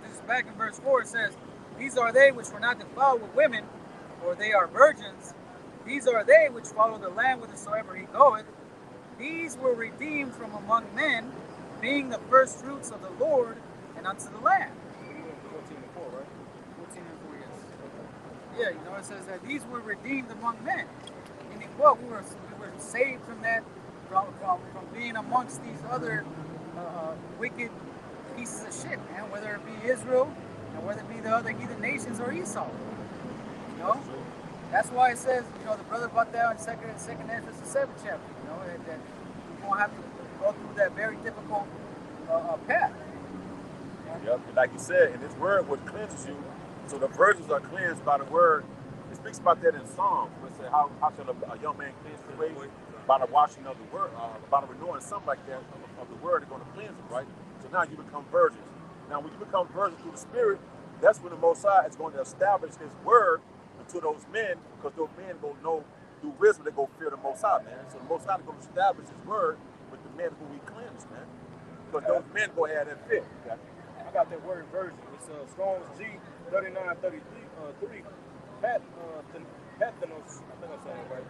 This is back in verse 4. It says, these are they which were not defiled with women, for they are virgins. These are they which follow the Lamb whithersoever he goeth. These were redeemed from among men, being the first fruits of the Lord and unto the Lamb. 14 and 4, right? 14 and 4, yes. Yeah, you know, it says that these were redeemed among men. Meaning what? We were saved from from being amongst these other wicked pieces of shit, man. Whether it be Israel, and whether it be the other heathen nations or Esau. You know, that's why it says, you know, the brother brought that in second Ezra, the 7th chapter. You know, that you won't have to go through that very difficult path. Yep, and like you said, and His word would cleanse you. So the virgins are cleansed by the word. It speaks about that in Psalms. Where it says, how shall a young man cleanse his way? By the washing of the word, by the renewing, something like that of the word, is going to cleanse him, right? So now you become virgins. Now, when you become virgins through the Spirit, that's when the Most High is going to establish His word to those men, because those men go know through wisdom, they go fear the Most High, man. So the Most High is going to establish His word with the men who He cleansed, man. Because those men go ahead and fear. I got that word version. It's Strong's G 3933 Pathanos. I think I'm saying it right.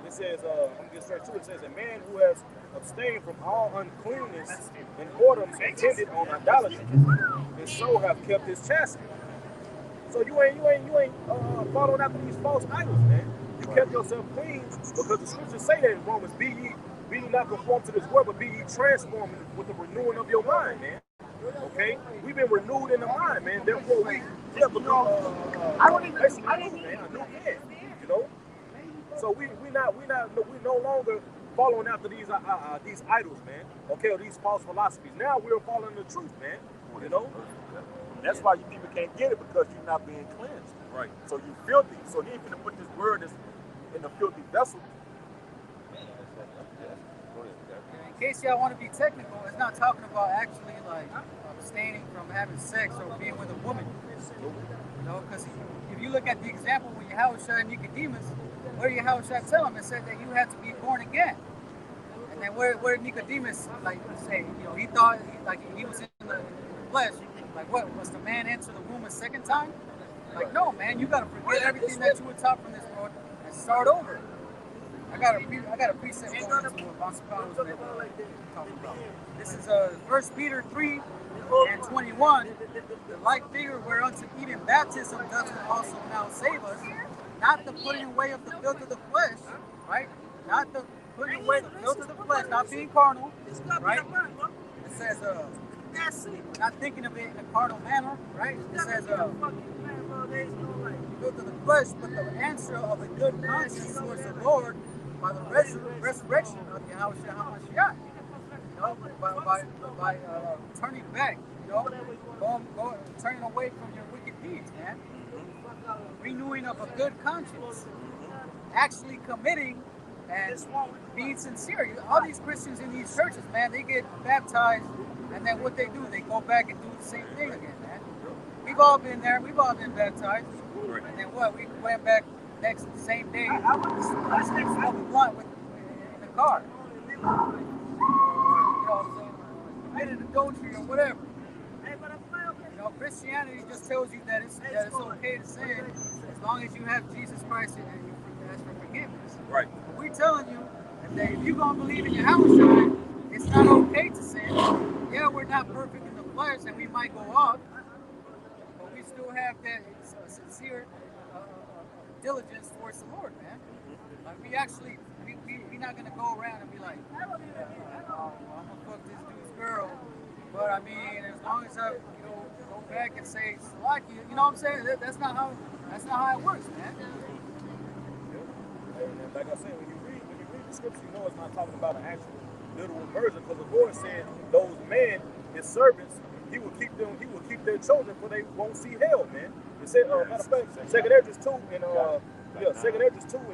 It says, I'm gonna get straight to it. It says, a man who has abstained from all uncleanness and whoredoms intended on idolatry, and so have kept his chastity. So you ain't following after these false idols, man. You kept yourself clean because the scriptures say that in Romans, be ye not conformed to this world, but be ye transformed with the renewing of your mind, man. Okay, we've been renewed in the mind, man. Therefore, we have become basically a new man. You know, so we no longer following after these idols, man. Okay, or these false philosophies. Now we're following the truth, man. You know, that's why you people can't get it, because you're not being cleansed. Right. So you filthy. So He ain't gonna put this word in the filthy vessel. In case y'all want to be technical, it's not talking about actually like abstaining from having sex or being with a woman. You know, because if you look at the example when Yahushua and Nicodemus, what did Yahushua tell him? It said that you had to be born again. And then where did Nicodemus like say? You know, he thought he was in the flesh. Like what? Was the man enter the womb a second time? Like no, man, you gotta forget everything that you were taught from this world and start over. I got a precept going into what Vasapal was talking about. This is 1 Peter 3 and 21. The like figure whereunto even baptism does also now save us, not the putting away of the filth of the flesh, right? Not the putting away the filth of the flesh, not being carnal, right? It says not thinking of it in a carnal manner, right? It says filth of the flesh, but the answer of a good conscience towards the Lord by the resurrection of Yahushua HaMashiach, you know, by turning back, you know, turning away from your wicked deeds, man. Renewing of a good conscience, actually committing and being sincere. All these Christians in these churches, man, they get baptized, and then what they do, they go back and do the same thing again, man. We've all been there. We've all been baptized, and then what? We went back same day, smoke a blunt in the car. You know what I'm saying? Committed adultery or whatever. You know, Christianity just tells you that it's okay to sin as long as you have Jesus Christ and you ask for forgiveness. Right. But we're telling you that if you're gonna believe in Yahushua, it's not okay to sin. Yeah, we're not perfect in the flesh and we might go off, but we still have that sincere diligence towards the Lord, man. Like we're not gonna go around and be like, I'm gonna fuck this dude's girl, but I mean, as long as I, go back and say Salaki, you know what I'm saying? That's not how it works, man. And like I said, when you read the scripture, you know it's not talking about an actual literal version, because the Lord said those men, His servants, He will keep their children, for they won't see hell, man. It said, matter of fact, 2 Ezra 2 and 2 Ezra 2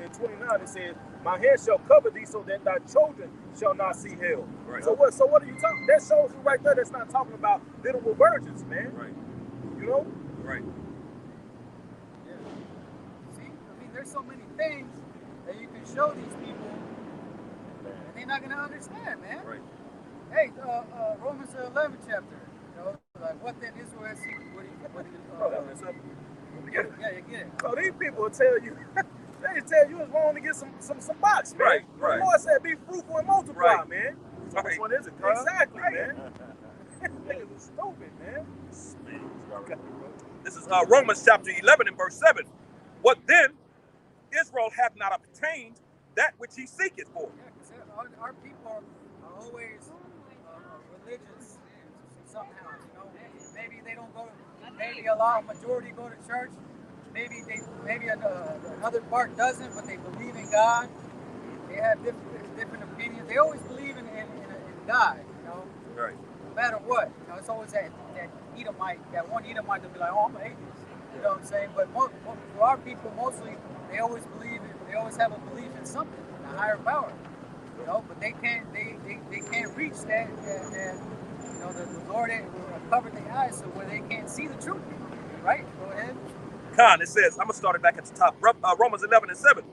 and 29, it says, my hand shall cover thee so that thy children shall not see hell. Right. So what are you talking? That shows you right there that's not talking about literal virgins, man. Right. You know? Right. Yeah. See, I mean, there's so many things that you can show these people, and they're not gonna understand, man. Right. Hey, Romans 11 chapter. You know, like what then Israel has seen? Yeah, you get it. So these people will tell you, they tell you it's wrong to get some box, man. Right, right. The Lord said, be fruitful and multiply, Right. man. So which one is it, cuz? Exactly, man. Niggas is stupid, man. This is Romans chapter 11 and verse 7. What then? Israel hath not obtained that which he seeketh for. Yeah, because our people are always religious somehow. You know, maybe they don't go. Maybe a majority go to church. Maybe another part doesn't, but they believe in God. They have different opinions. They always believe in God. You know, Right. no matter what. You know, it's always that Edomite, that one Edomite to be like, oh, I'm an atheist. You know what I'm saying? But for our people, mostly, they always have a belief in something, in a higher power. You know, but they can't reach that you know, the Lord covered their eyes so where they can't see the truth. Right? Go ahead. Khan, it says, I'm going to start it back at the top. Romans 11:7.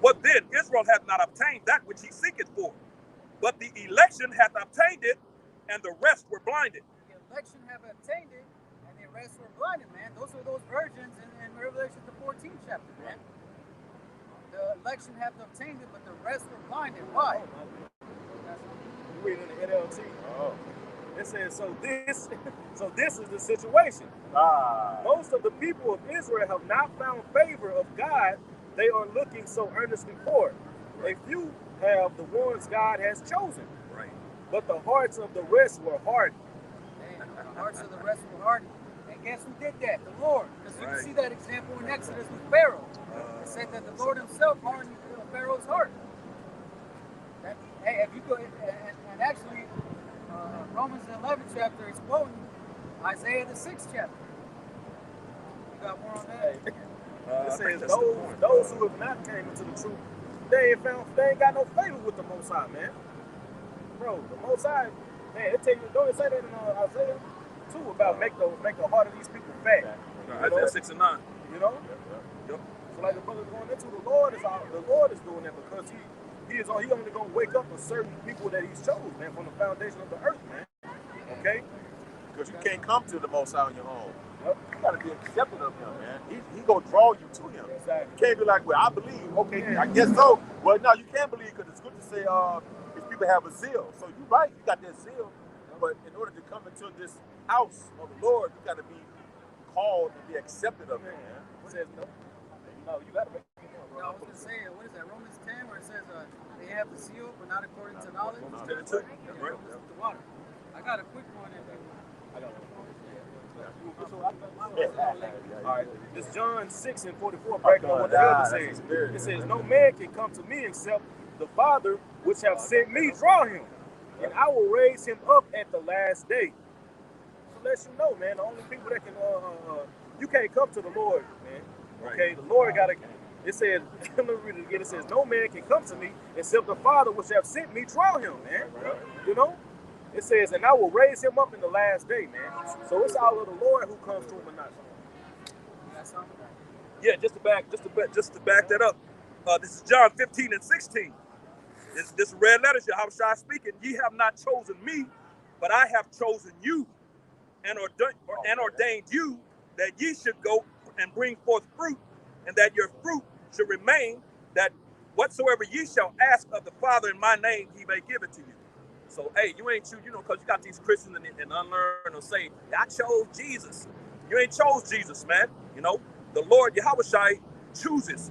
What then? Israel hath not obtained that which he seeketh for, but the election hath obtained it, and the rest were blinded. The election have obtained it, and the rest were blinded, man. Those were those virgins in Revelation the 14th chapter, man. The election have obtained it, but the rest were blinded. Why? You read in the NLT. Oh. It says, so this is the situation. Most of the people of Israel have not found favor of God they are looking so earnestly for. A few have the ones God has chosen. Right. But the hearts of the rest were hardened. The hearts of the rest were hardened. And guess who did that? The Lord. Because you Right. can see that example in Exodus with Pharaoh. It said that the Lord himself hardened Pharaoh's heart. Hey, if you go, and actually, Romans 11th chapter is quoting Isaiah the 6th chapter. You got more on that? It says those who have not came into the truth, they ain't got no favor with the Most High, man. Bro, the Most High, man, don't it say that in Isaiah 2 about make the heart of these people fat? Isaiah 6 and 9. You know? Yep. So like the brother's going into, the Lord is doing that because he only gonna wake up a certain people that he's chose, man, from the foundation of the earth, man. Okay? Because you can't come to the Most High on your own. Yep. You got to be accepting of him, man. He gonna draw you to him. Exactly. You can't be like, well, I believe. Okay, I guess so. Well, no, you can't believe because it's good to say if people have a zeal. So you're right, you got that zeal. But in order to come into this house of the Lord, you got to be called and be accepted of him, man. It says no, you got to make it. No, I was going to say, what is that, Romans 10, where it says they have the seal, but not according to knowledge? Romans 10 and 2. Yeah, Right. Romans with the water. I got a quick one. I got one. All right, this John 6 and 44 breaking on what the elder says. It says, no man can come to me except the Father which have sent me draw him, and I will raise him up at the last day. So let you know, man, the only people that can, you can't come to the Lord, man. Okay, the Lord got to, it says, let me read it again. It says, no man can come to me except the Father which have sent me draw him, man. You know? It says, and I will raise him up in the last day, man. So it's all of the Lord who comes to him and not him. Yeah, just to back that up. This is John 15 and 16. This red letters, Yahushua speaking. Ye have not chosen me, but I have chosen you, and ordained you that ye should go and bring forth fruit, and that your fruit should remain. That whatsoever ye shall ask of the Father in my name, he may give it to you. So, hey, you ain't because you got these Christians and unlearned will say, I chose Jesus. You ain't chose Jesus, man. You know, the Lord Yahushua chooses.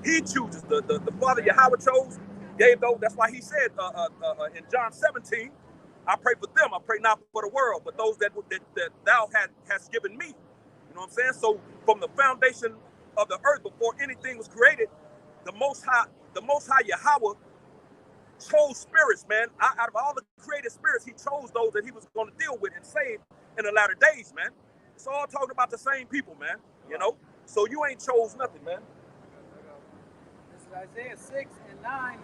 He chooses. The Father Yahweh chose, gave those. That's why he said in John 17, I pray for them. I pray not for the world, but those that thou hast given me. You know what I'm saying? So from the foundation of the earth, before anything was created, the Most High Yahweh chose spirits, man. Out of all the created spirits, he chose those that he was going to deal with and save in the latter days, man. It's all talking about the same people, man. You know? So you ain't chose nothing, man. This is Isaiah 6 and 9.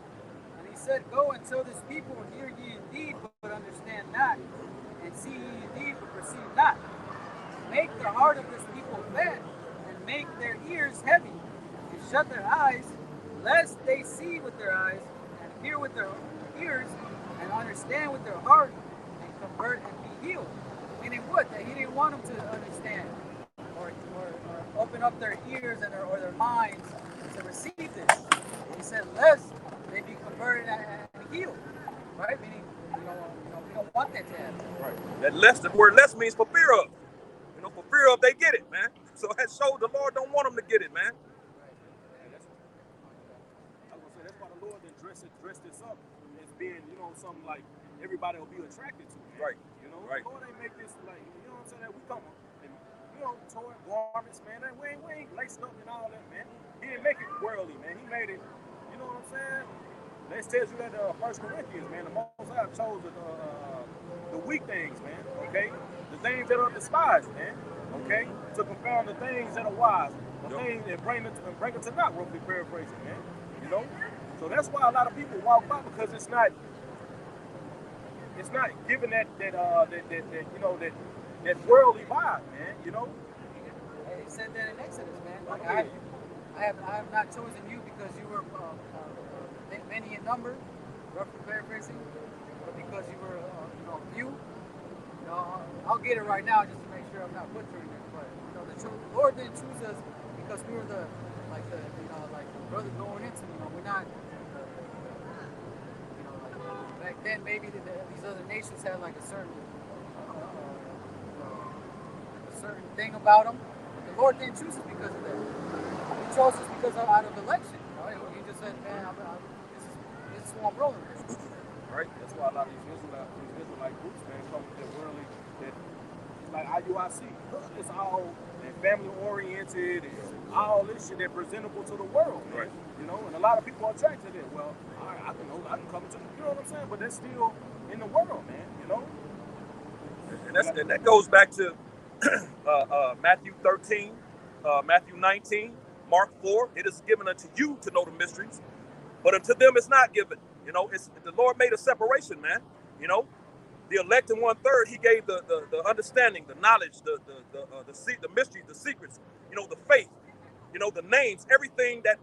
And he said, go and tell this people, hear ye indeed, but understand not, and see ye indeed, but perceive not. Make the heart of this people fat, and make their ears heavy, and shut their eyes, lest they see with their eyes, and hear with their ears, and understand with their heart, and convert and be healed. Meaning what? That he didn't want them to understand, or open up their ears or their minds to receive this. He said, lest they be converted and healed. Right? Meaning, we don't want that to happen. Right. That less, the word less means for fear of. You know, for fear of, they get it, man. So that shows the Lord don't want them to get it, man. I was gonna say that's why the Lord then dressed this up as being, you know, something like everybody will be attracted to. Man. Right. You know, Right. Lord ain't make this like, you know what I'm saying? That we come and, you know, tore garments, man. That we ain't laced up and all that, man. He didn't make it worldly, man. He made it, you know what I'm saying? Let's tell you that 1 Corinthians, man, the Most High chose the weak things, man, okay? The things that are despised, man, okay? To confound the things that are wise. The things that bring it to not, roughly paraphrasing, man. You know? So that's why a lot of people walk by, because it's not given that you know, that worldly vibe, man, you know? Hey, he said that in Exodus, man. Like, I have not chosen you because you were many in number, roughly paraphrasing, but because you were, you know, few. You know, I'll get it right now just to make sure I'm not butchering it. But you know, the Lord didn't choose us because we were the brother going into. You know, we're not. You know, like back then maybe these other nations had like a certain thing about them. But the Lord didn't choose us because of that. He chose us because out of election. You know? He just said, man, this is what I'm rolling with. Right? That's why a lot of these Israelite groups, man, come with that worldly, that like IUIC. It's all family oriented and all this shit that presentable to the world, man. Right. You know, and a lot of people are attracted to it. Well, I can come to, you know what I'm saying? But that's still in the world, man. You know. And that goes back to Matthew 13, Matthew 19, Mark 4. It is given unto you to know the mysteries, but unto them it's not given. You know, it's the Lord made a separation, man. You know, the elect in 1/3, he gave the understanding, the knowledge, the mysteries, the secrets, you know, the faith, you know, the names, everything that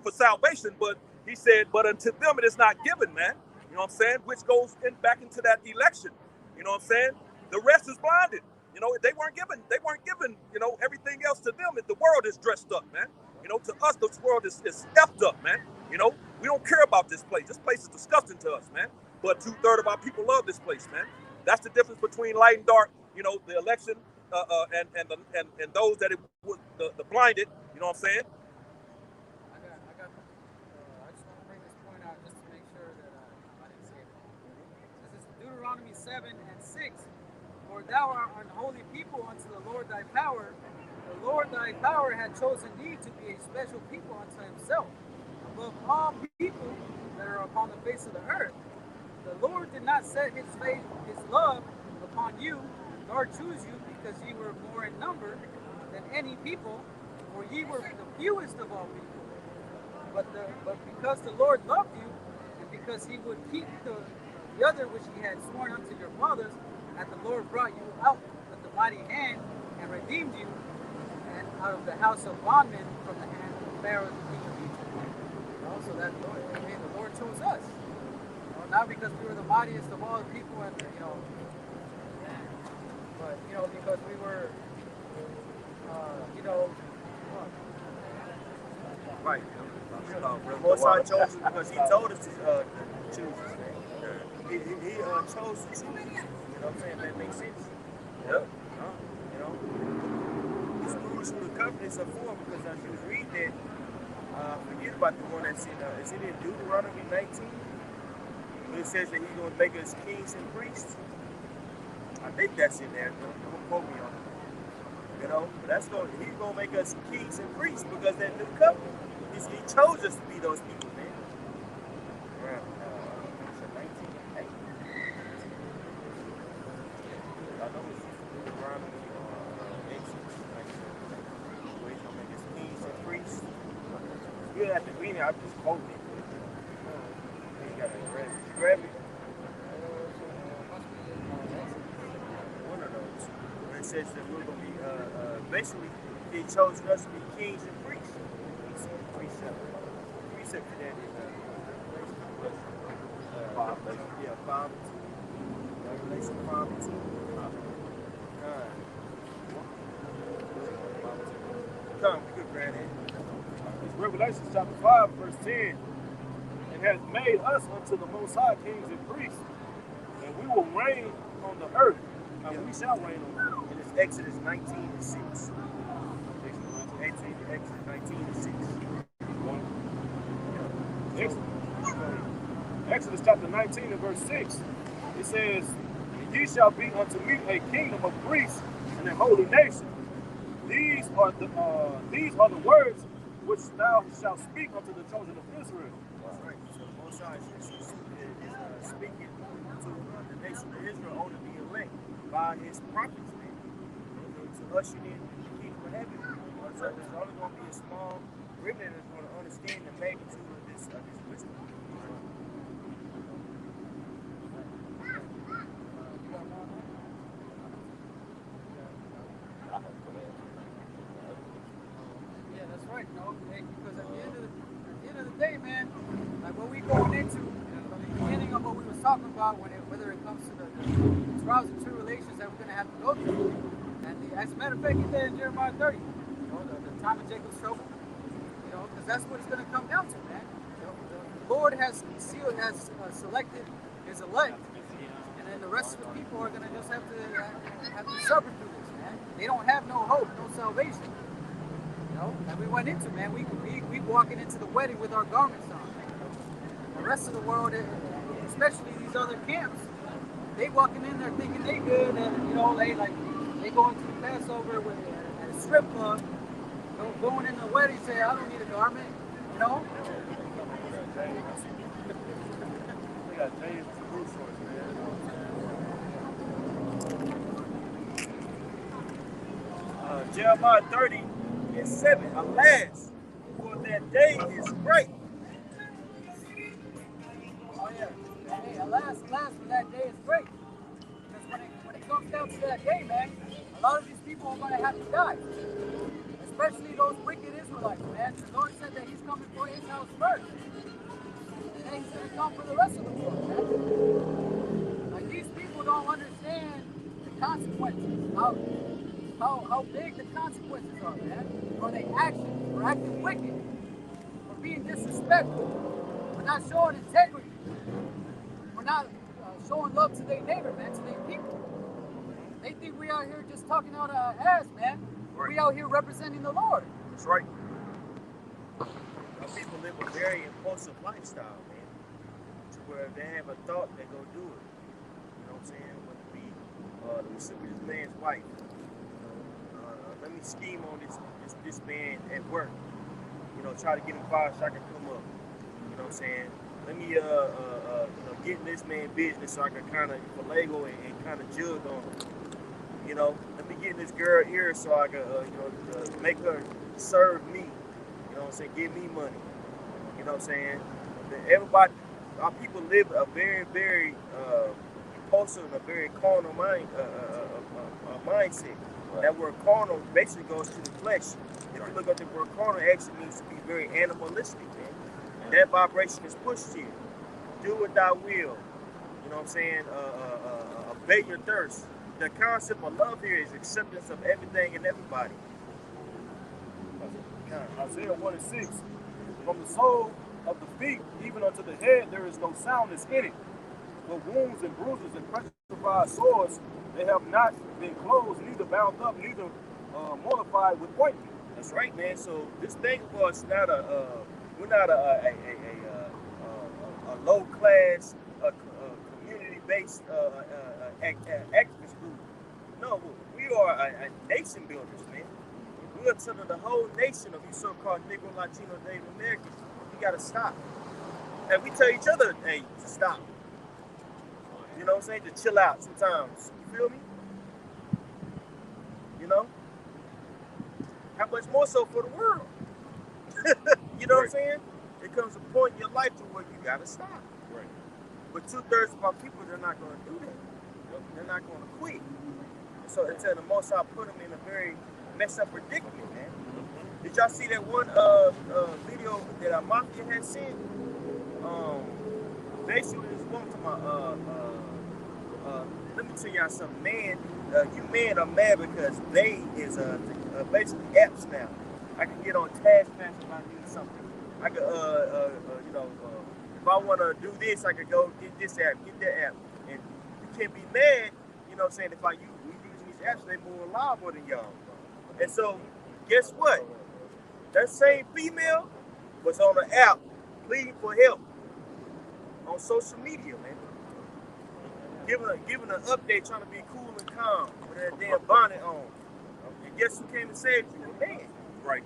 for salvation. But he said, but unto them it is not given, man. You know what I'm saying? Which goes back into that election. You know what I'm saying? The rest is blinded. You know, they weren't given, you know, everything else to them. The world is dressed up, man. You know, to us, this world is effed up, man. You know, we don't care about this place. This place is disgusting to us, man. But 2/3 of our people love this place, man. That's the difference between light and dark. You know, the election and those that it was the blinded. You know what I'm saying? I just want to bring this point out just to make sure that I didn't say it wrong. This is Deuteronomy 7:6. For thou art an holy people unto the Lord thy power. The Lord thy power had chosen thee to be a special people unto himself, above all people that are upon the face of the earth. The Lord did not set his love upon you, nor choose you, because ye were more in number than any people, for ye were the fewest of all people. But because the Lord loved you, and because he would keep the other which he had sworn unto your fathers, that the Lord brought you out with the mighty hand and redeemed you, and out of the house of bondmen from the hand of Pharaoh the king of Egypt. You know, so that the Lord chose us. You know, not because we were the mightiest of all the people, and you know, but you know, because we were, you know, right. Most High chose us because he told us to choose us, man. He chose to choose us. You know what I'm saying? That makes sense. Yep. You know, it's proves who the covenants are for, because as you read that, forget about the one that's is it in Deuteronomy 19? Where it says that he's going to make us kings and priests. I think that's in there. Don't quote me on it. You know, but he's going to make us kings and priests because that new covenant. He chose us to be those people, man. Right. 19:8. I know it's Deuteronomy Exodus. Where he's going to make us kings and priests. You don't have to read it. I'm just quoting it. You got to grab it. One of those. Where it says that we're going to be, basically, he chose us to be kings and priests. Precept for that is 5. Revelation 5:2. Come, we could grant it. It's Revelation chapter 5, verse 10. And has made us unto the Most High kings and priests, and we will reign on the earth. And we shall reign on the earth. And it's Exodus 19:6. Exodus 19:6. Exodus chapter 19 and verse 6, it says, "Ye shall be unto me a kingdom of priests and a holy nation. These are the words which thou shalt speak unto the children of Israel." That's right. So Most High is speaking to the nation of Israel on the elect by his prophets, man. To usher in the kingdom of heaven. So there's only going to be a small remnant that's going to understand the magnitude of this wisdom. Yeah, that's right, because at the end of the day, man, like what we going into from the beginning of what we was talking about, whether it comes to the trials and tribulations that we're gonna have to go through, and as a matter of fact, he said in Jeremiah 30, the time of Jacob's trouble, because that's what it's gonna come down to, man. The Lord has selected his elect, and then the rest of the people are gonna just have to suffer through this, man. They don't have no hope, no salvation. And we went into, man, we walking into the wedding with our garments on. The rest of the world, especially these other camps, they walking in there thinking they good, and they go into the Passover at a strip club, going in the wedding, say I don't need a garment, We got James and Bruce shorts, man. Jeremiah 30 and 7. Alas, for that day is great. Oh yeah. Hey, alas, for that day is great. Because when it comes down to that day, man, a lot of these people are going to have to die. Especially those wicked Israelites, man. The Lord said that he's coming for his house first. And then he's going to come for the rest of the world, man. Like, these people don't understand the consequences. How big the consequences are, man. For their actions, for acting wicked, for being disrespectful, for not showing integrity, for not showing love to their neighbor, man, to their people. They think we out here just talking out our ass, man. Right. We out here representing the Lord. That's right. People live a very impulsive lifestyle, man. To where if they have a thought, they go do it. You know what I'm saying? Whether it be, let me sleep with this man's wife. Let me scheme on this man at work. Try to get him fired so I can come up. You know what I'm saying? Let me get in this man's business so I can kind of finagle and kind of jug on him. Let me get in this girl's ear so I can make her serve me. You know what I'm saying? Give me money. You know what I'm saying? Everybody, our people live a very, very impulsive and a very carnal mindset. Right. That word carnal basically goes to the flesh. If you look at the word carnal, it actually means to be very animalistic, man. And that vibration is pushed here. Do what thou will. You know what I'm saying? Abate your thirst. The concept of love here is acceptance of everything and everybody. Isaiah 1 and 6. From the sole of the feet even unto the head there is no soundness in it. But wounds and bruises and petrified sores, they have not been closed, neither bound up, neither mortified with ointment. That's right, man. So this thing was not we're not a low class, community based activist group. No, we are a nation builders, man. We are to the whole nation of you so-called Negro, Latino, Native Americans. We gotta stop, and we tell each other, hey, to stop. You know what I'm saying? To chill out sometimes. You feel me? How much more so for the world? You know what I'm saying? It comes a point in your life to where you gotta stop. Right. But 2/3 of our people, they're not gonna do that. They're not gonna quit. So until the Most High put them in a very messed up predicament, man. Did y'all see that one video that our mafia had sent? Basically, this woman to let me tell y'all something, man. You men are mad because they is basically apps now. I can get on Taskmaster if I need something. I could, if I want to do this, I could go get this app, get that app. And you can't be mad, you know what I'm saying, if we using these apps, they more reliable than y'all. And so, guess what? That same female was on an app pleading for help. on social media, man. Giving an update, trying to be cool and calm with that damn bonnet on. And guess who came and saved you? A man. Right.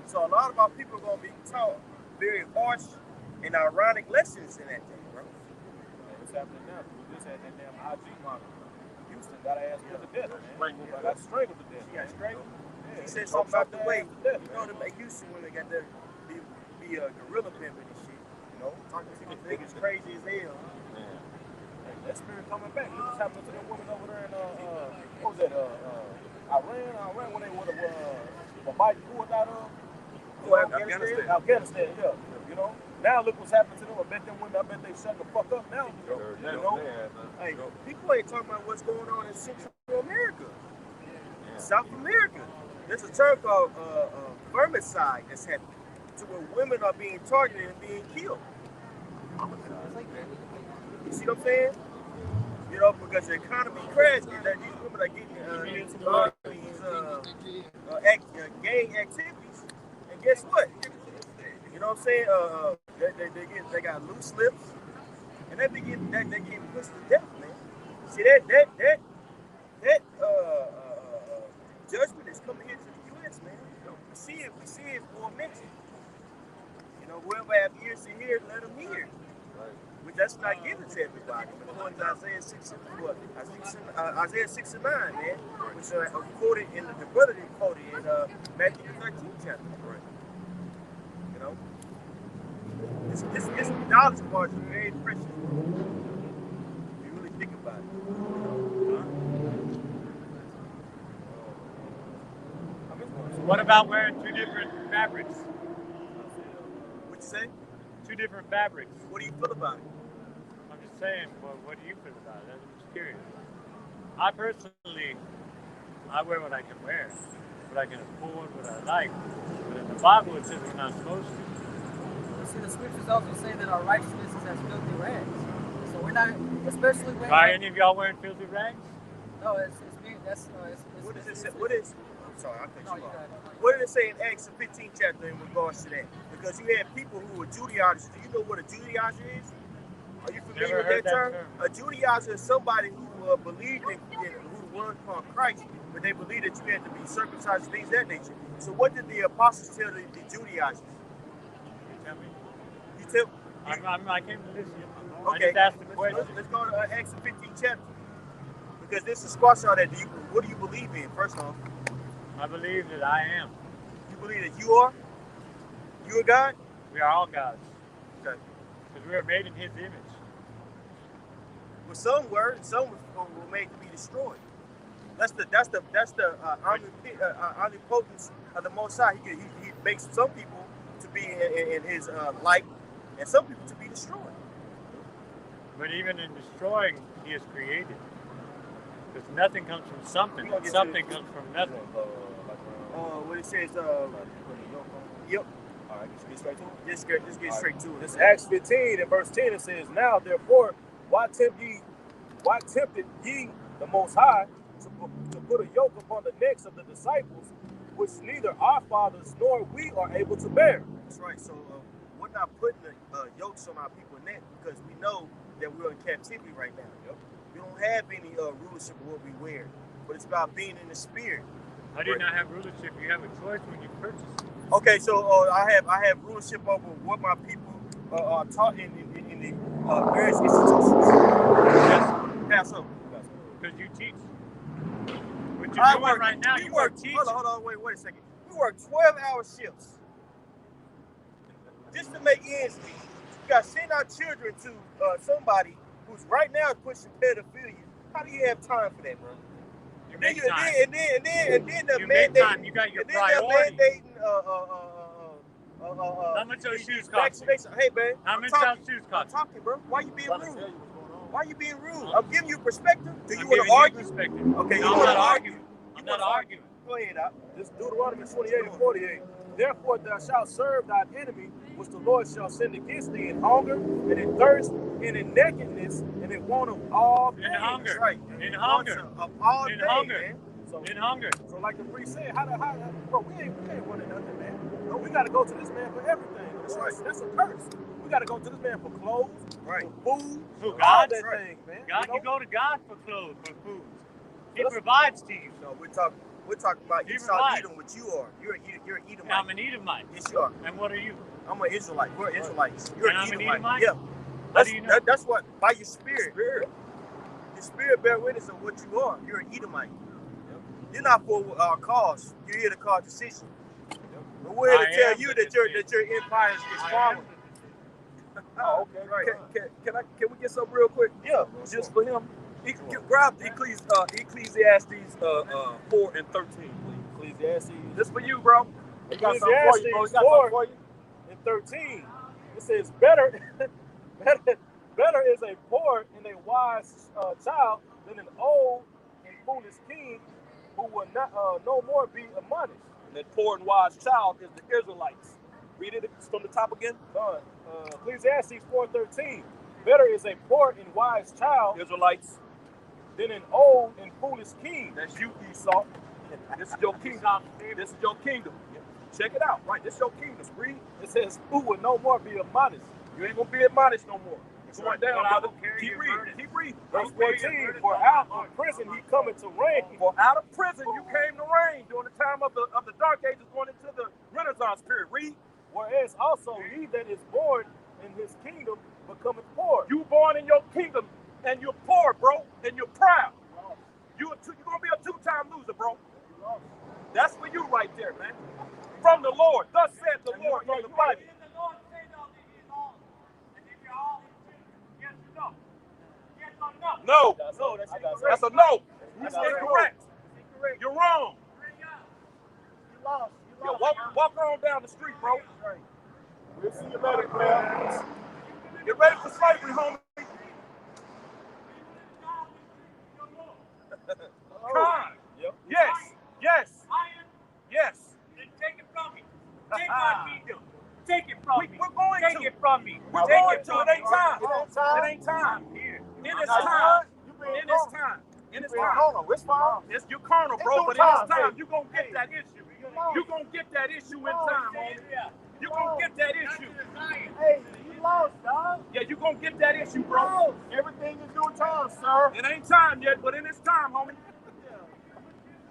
So a lot of our people are gonna be taught very harsh and ironic lessons in that thing, bro. What's happening now? We just had that damn IG model. Houston got her ass put to death, man. Got strangled to death. She got strangled. Yeah, She said something about the way, death, you know, the Houston women got to be a gorilla pimping and shit. You know, talking to these niggas crazy as hell. Man. Hey, that spirit coming back. Look what's happening to them women over there in what was that? Iran when they would have Biden pulled out of. Afghanistan. Afghanistan, yeah. You know, now look what's happening to them. I bet them women, they shut the fuck up now. You know, Hey, people ain't talking about what's going on in Central America, South America. There's a term called vermicide that's happening, to where women are being targeted and being killed. You see what I'm saying? You know, because the economy crashed, and that these women are getting into all these gang activities. And guess what? You know what I'm saying? They got loose lips, and they getting pushed to death, man. See that judgment is coming here to the U.S., man. We see it for a mention. You know, whoever have ears to hear, let them hear. Which that's not given to everybody. But according to Isaiah 6 and 9, man, which quoted in the brother that quoted in Matthew 13 chapter. Right. You know, this knowledge part is very precious. If you really think about it. What about wearing two different fabrics? What you say? Two different fabrics. What do you feel about it? I'm just saying, what do you feel about it? I'm just curious. I personally, I wear what I can wear, what I can afford, what I like. But in the Bible, it says we're not supposed to. See, the scriptures also say that our righteousness is as filthy rags. So we're not, especially when. Are any of y'all wearing filthy rags? No, it's being, that's. What does it say? What is? I'm sorry, I cut No, you you off. got it. What did it say in Acts 15 chapter in regards to that? Because you had people who were Judaizers. Do you know what a Judaizer is? Are you familiar Never with that term? term. A Judaizer is somebody who believed in who was upon Christ, but they believed that you had to be circumcised, things of that nature. So what did the apostles tell the Judaizers? You tell me. You tell. I came to listen. Okay. I just asked the question. Let's go to Acts 15 chapter. Because this is squash all that. What do you believe in? First off. I believe that I am. You believe that you are? You are God? We are all gods. Okay. Because we are made in His image. Well, some were, and some were made to be destroyed. That's the omnipotence of the Most High. He makes some people to be in His light, and some people to be destroyed. But even in destroying, He has created. Because nothing comes from something. We gonna get Something to comes from nothing. What it says, yep. All right, get straight to it. Just get straight to it. This Acts 15 and verse 10, it says, "Now therefore, why tempted ye the Most High to put a yoke upon the necks of the disciples, which neither our fathers nor we are able to bear?" That's right. So we're not putting the yokes on our people's neck because we know that we're in captivity right now. Yep. We don't have any rulership of what we wear, but it's about being in the spirit. How do you not have rulership? You have a choice when you purchase it. Okay, so I have rulership over what my people are taught in the various institutions. Pass over. Because you teach. What you're doing right now, you work teaching. Hold on, wait a second. We work 12-hour shifts just to make ends meet. You got to send our children to somebody who's right now pushing pedophilia. How do you have time for that, bro? You make time. And then the You mandate. make time. You got your priorities. How much those shoes cost? Hey, man. How much those shoes I'm cost? talking, bro. Why you being rude? Why you being rude? I'm giving you perspective. Do you I'm want giving to argue? perspective. Okay, No, you I'm want not to argue? arguing. I'm not arguing. Go ahead, Doc. This Deuteronomy 28 and 48. "Therefore thou shalt serve thine enemy, which the Lord shall send against thee in hunger, and in thirst, and in nakedness, and in want of all things." In hunger. That's right. In hunger. Of all In things, hunger. man. So, in hunger. so like the priest said, bro, we ain't wanting nothing, man. No, we gotta go to this man for everything. That's right. That's a curse. We gotta go to this man for clothes, Right. for food, Who, all God? that Right. thing, man. God, You you know? go to God for clothes, for food. He That's- provides to you. No, we're talking about He Esau provides. Edom, which you are. You're an Edomite. I'm an Edomite. Yes, you are. And what are you? I'm an Israelite. We're Israelites. You're And an I'm an Edomite. Edomite? Yeah. How do you know? That's what, by your spirit. Your spirit bear witness of what you are. You're an Edomite. You're not for our cause. You're here to cause decision. But we're here I to tell am you the that your empire is I falling. am the- Oh, okay, right. Can we get something real quick? Yeah. Just for him. Grab Ecclesiastes 4 and 13, please. Ecclesiastes. This for you, bro. He got something for you, bro. He got something for you. In 13, it says, better is a poor and a wise child than an old and foolish king who will not no more be admonished. And that poor and wise child is the Israelites. Read it from the top again. Ecclesiastes 4:13. Better is a poor and wise child Israelites. than an old and foolish king. That's you, Esau. This is your kingdom. This is your kingdom. Check it out, right? This is your kingdom. Read. It says, who will no more be admonished. You ain't gonna be admonished no more. It's going down, But I brother. will carry Keep your reading. burden. Keep reading. Verse 14, for out of prison he cometh to reign. For out of prison you came to reign during the time of the Dark Ages, going into the Renaissance period. Read. Whereas also he that is born in his kingdom becometh poor. You born in your kingdom and you're poor, bro, and you're proud. You're gonna be a two-time loser, bro. That's for you right there, man. From the Lord. Thus said the Lord from the Bible. No. No, that's incorrect. That's a no. That's That's incorrect. You're wrong. You lost. Yeah, walk on down the street, bro. We'll see you later, man. Get ready for slavery, homie. Con. Yep. Yes. Yes. Yes. Then take it from me. Take my kingdom. Take it from me. We're going Take to. it from me. We're Take going it to. from It ain't me. time. It ain't time. It ain't time. Here. In this time. In this time. In this time. It's fine. It's you carnal, bro, It's but no in time. this time, you gonna get that issue. You gonna get that issue in time, homie. You gonna get that issue. Hey, you lost, dog. Yeah, you gonna get that issue, bro. Everything in due time, sir. It ain't time yet, but in this time, homie.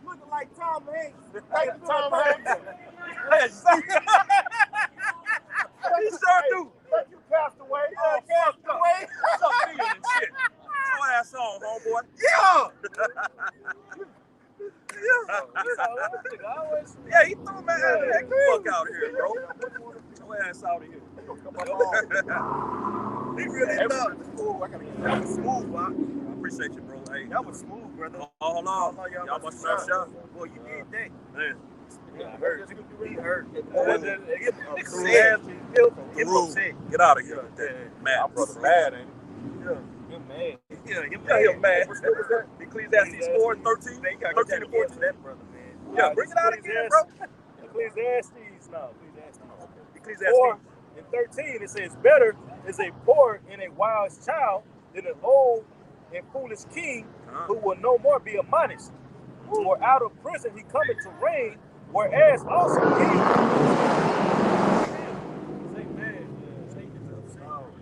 Looking like Tom Hanks. Like Tom Hanks. He sure do. Like you passed away. Oh, fucked up. What's up, Neil and shit? Get your ass on, homeboy. Yeah, he threw man. Heck the fuck out of here, bro. Get your ass out of here. He really thought. I gotta get that was smooth, Bob. I appreciate you, bro. Hey, That was smooth, brother. hold on. Y'all must have shot. Boy, you did that. Man. He hurt. He hurt. Get Rude. upset. Get out of here with that mad. My brother mad, ain't Yeah. he? mad. Yeah, him Yeah, he mad. What was that? Ecclesiastes 4 and 13. Man, you gotta 13 get and that 14. for that brother, man. Yeah, bring it out again, bro. Ecclesiastes, no, Ecclesiastes. Ecclesiastes. 4 and 13, it says, better is a poor and a wise child than an old and foolish king who will no more be admonished. For out of prison he cometh to reign, whereas also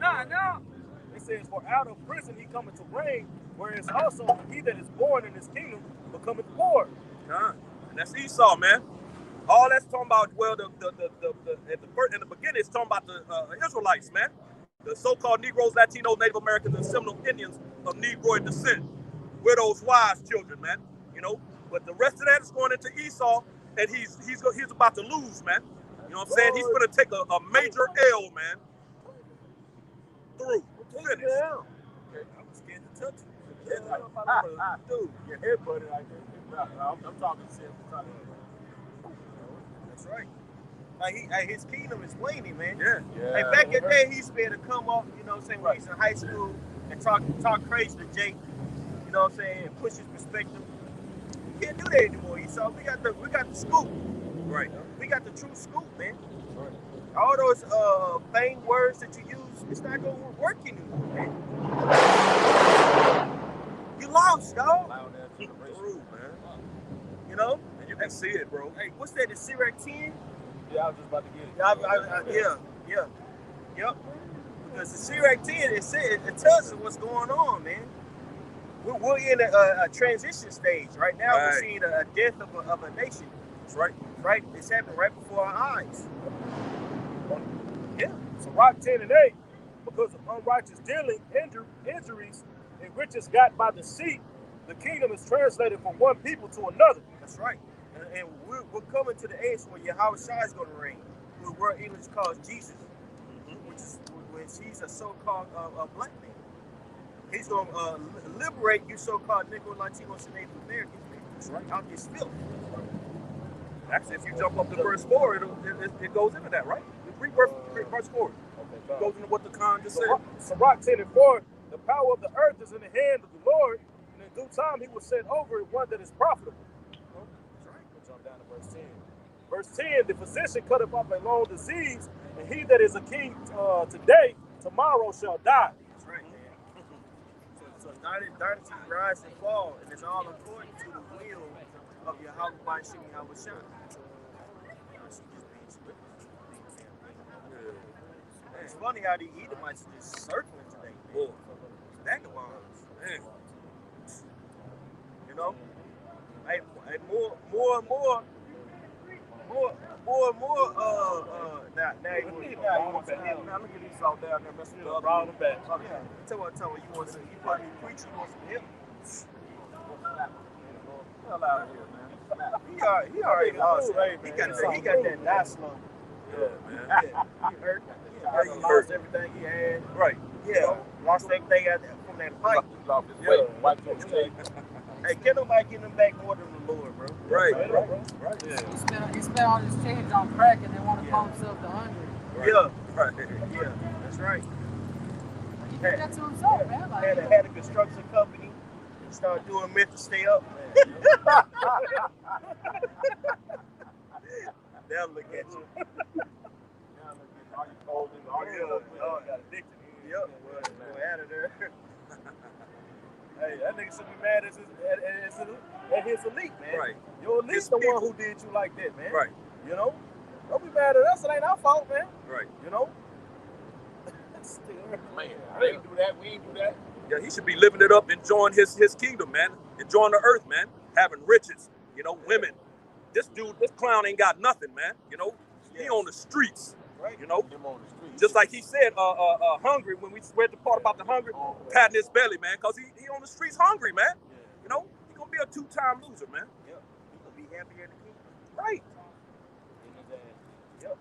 No. it says, for out of prison he cometh to reign, whereas also he that is born in his kingdom becometh poor. And that's Esau, man. All that's talking about, well, in the beginning, it's talking about the Israelites, man. The so-called Negroes, Latinos, Native Americans, and Seminole Indians of Negroid descent. We're those wise children, man. You know, but the rest of that is going into Esau, and he's about to lose, man. You know what I'm saying? He's going to take a major L, man. Through. Finish. I was scared to touch him. Dude, your head butted like that. I'm talking shit. That's right. Like his kingdom is waning, man. Yeah. Hey, back in the day, he used to be able to come up, you know what I'm saying, when he's in high school and talk crazy to Jake, you know what I'm saying, and push his perspective. You can't do that anymore, Esau. We got the scoop. Right. We got the true scoop, man. All those vain words that you use, it's not gonna work anymore, man. You lost, dog. Rude, man. can see it, bro. Hey, what's that? The Sirach 10? Yeah, I was just about to get it. Yep. Because the Sirach 10, it tells us what's going on, man. We're in a transition stage right now. Right. We're seeing a death of a nation. That's right. Right, it's happening right before our eyes. Yeah. So Rock 10 and 8, because of unrighteous dealing, injuries, and riches got by deceit, the kingdom is translated from one people to another. That's right. And we're coming to the age where Yahweh Shai is going to reign, who the word English calls Jesus, which is when he's a so-called black man. He's going to liberate you so-called Negro, Latinos, and Native Americans, man. That's right. Out this filth. Actually, if you jump up to verse 4, it goes into that, right? Read verse 4. It goes into what the Khan just said. So Rock 10 and 4, the power of the earth is in the hand of the Lord, and in due time he will set over it one that is profitable. That's right. We'll jump down to verse 10. Verse 10, the physician cutteth off a long disease, and he that is a king today, tomorrow shall die. That's right, man. So dynasties rise and fall, and it's all according to the will of Yahweh by Shemi Yahweh Shai. It's funny how the Edomites are just circling today, man. Vagabonds. Man. You know? Hey, more and more. Now you want to help. Now look at these out down there messing up, round them back. Yeah. Tell me, you want some, you probably preach, you want some help. Hell out of here, man. He already lost. Hey, He man, got that die slump. Yeah, man. Yeah, he hurt. He Lost hurt. everything he had. Right. Yeah, lost everything from that fight. Lost his weight, wiped his tape. Hey, can't nobody get him back more than the Lord, bro. Right. He spent all his change on crack and then want to call himself the hungry. Yeah, Right. yeah, that's right. He did that to himself, man. Like, Had a construction company and started doing meth to stay up. They'll look at you. All you cold and all you got addicted. Yep, we're out of there. Hey, that nigga should be mad at his elite, man. Right. Your elite's His the people. one who did you like that, man. Right. You know? Don't be mad at us. It ain't our fault, man. Right. You know? Man, I ain't do that. We ain't do that. Yeah, he should be living it up, enjoying his kingdom, man. Enjoying the earth, man. Having riches, women. This clown ain't got nothing, man. He on the streets, Right. you know. Him on the street. Just like he said, hungry, when we read the part about the hungry, patting his belly, man, because he on the streets hungry, man. He gonna be a 2-time loser, man. Yep. He gonna be happier than the king. Right. Yep.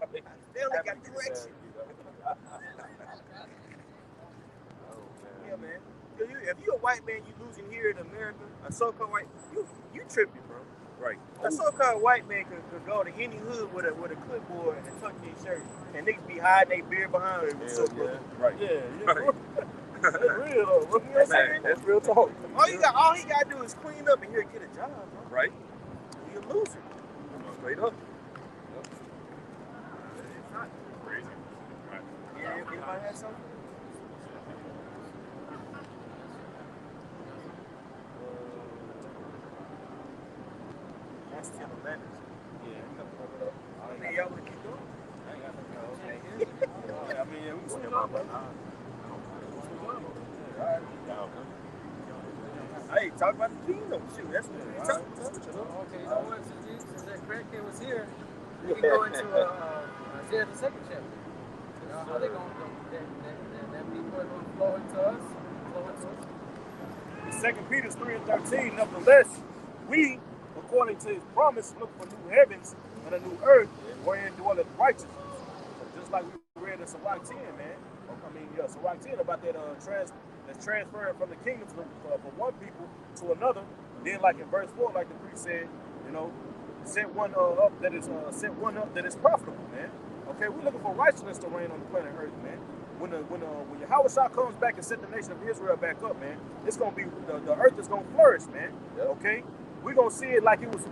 They only got direction. Yeah, man. If you're a white man, you losing here in America, a so-called white, you tripping, bro. Right. A so-called white man could go to any hood with a clipboard and tuck in his shirt, and niggas be hiding their beard behind him. Right. Yeah. Right. That's real, though. What you saying? That's real talk. All he gotta do is clean up and he'll get a job, bro. Right. He a loser. Straight up. Crazy. Right. Yeah, anybody have something? That's Tim Alandis. Yeah, y'all would keep going. I mean, we can swing him up, but Hey, talk about the kingdom. Shoot, that's what we talking about. okay, you know what? Since that crackhead was here, we can go into Isaiah the 2nd chapter. How they going to, that people are going to flow into us. in 2 Peter 3 and 13, nevertheless, we, according to his promise, look for new heavens and a new earth wherein dwelleth righteousness. So just like we read in Sirach 10, man. Sirach 10 about that that's transferring from the kingdom from one people to another. Then, like in verse 4, like the priest said, set one up that is profitable, man. Okay, we're looking for righteousness to reign on the planet Earth, man. When Yahweh Shai comes back and set the nation of Israel back up, man, it's gonna be the earth is gonna flourish, man. Okay, we're gonna see it like it was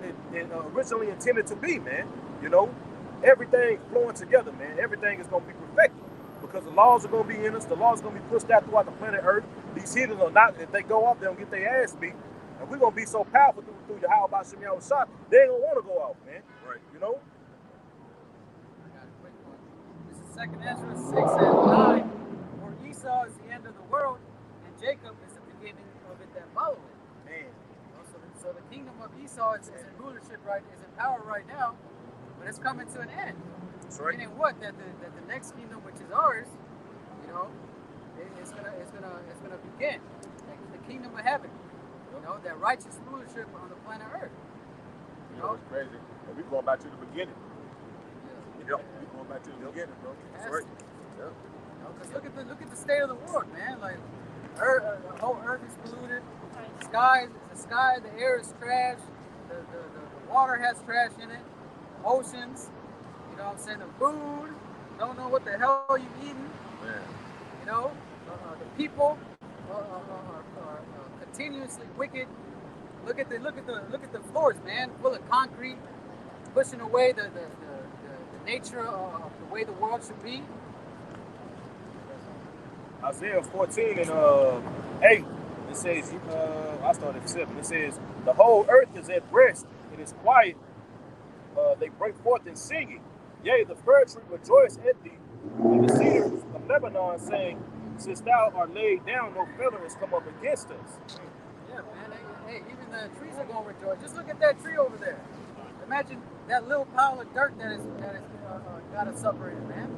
originally intended to be, man. Everything flowing together, man. Everything is gonna be perfected because the laws are gonna be in us. The laws are gonna be pushed out throughout the planet Earth. These heathens are not. If they go off, they don't get their ass beat. And we're gonna be so powerful through the how about Shem Yahushua, they ain't gonna want to go off, man. Right. You know? I got a quick one. This is 2nd Ezra 6:9. For Esau is the end of the world, and Jacob is the beginning of it that follow it. Man, So the kingdom of Esau is in rulership, right? Is in power right now, but it's coming to an end. That's right. Meaning what? That the next kingdom, which is ours, you know, it's gonna begin. Like the kingdom of heaven. You know, that righteous rulership on the planet Earth. You know, it's crazy. And we going back to the beginning. Yep. We going back to the beginning, bro. That's right. Yep. Because look at the state of the world, man. Like, the whole Earth is polluted. The air is trash. The water has trash in it. Oceans. You know what I'm saying? The food. Don't know what the hell you're eating. Man. You know, the people are continuously wicked. Look at the floors, man, full of concrete, pushing away the nature of the way the world should be. Isaiah 14 and 8, it says, I started at 7, it says, the whole earth is at rest, it is quiet, they break forth in singing. Yea, the fir tree rejoice at thee, and the cedars of Lebanon, saying, since thou art laid down, no feather has come up against us. Yeah, man. Hey, even the trees are gonna rejoice. Just look at that tree over there. Imagine that little pile of dirt that is got us separated, man.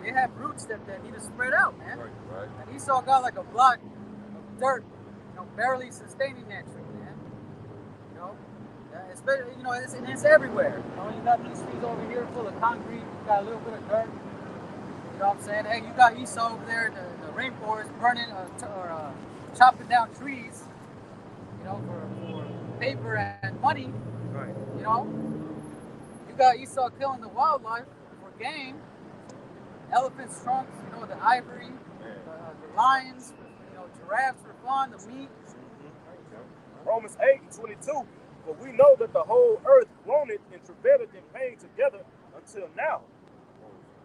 They have roots that need to spread out, man. Right. And Esau got like a block of dirt, you know, barely sustaining that tree, man. You know, especially, you know, it's everywhere. You know, you got these trees over here full of concrete. You got a little bit of dirt. You know what I'm saying? Hey, you got Esau over there in the rainforest burning or chopping down trees, you know, for paper and money. right. You know, you got Esau killing the wildlife for game, elephants' trunks, you know, the ivory, the lions, you know, giraffes for fun, the meat. Romans 8:22, for we know that the whole earth groaneth and travaileth in pain together until now.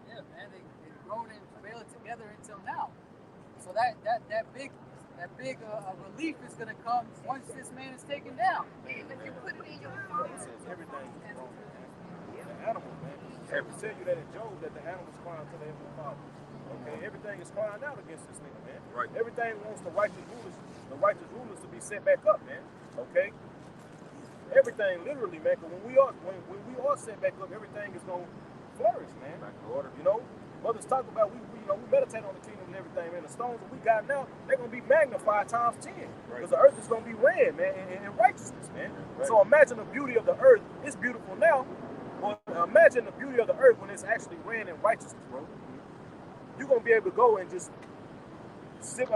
Yeah, man, they grown and travailed together until now. So that big relief is gonna come once this man is taken down. It says everything is wrong. The animals, man. It tell you that in Job that the animals crying to the Heavenly Father. Okay, everything is crying out against this nigga, man. Right. Everything wants the righteous rulers to be set back up, man. Okay. Everything literally, man. Cause when we are set back up, everything is gonna flourish, man. Back to order. You know, brothers talk about we meditate on the kingdom and everything, man. The stones that we got now, they're gonna be magnified times 10. Because the earth is gonna be ran, man, in righteousness, man. Right. So imagine the beauty of the earth. It's beautiful now, but imagine the beauty of the earth when it's actually ran in righteousness, bro. You're gonna be able to go and just stick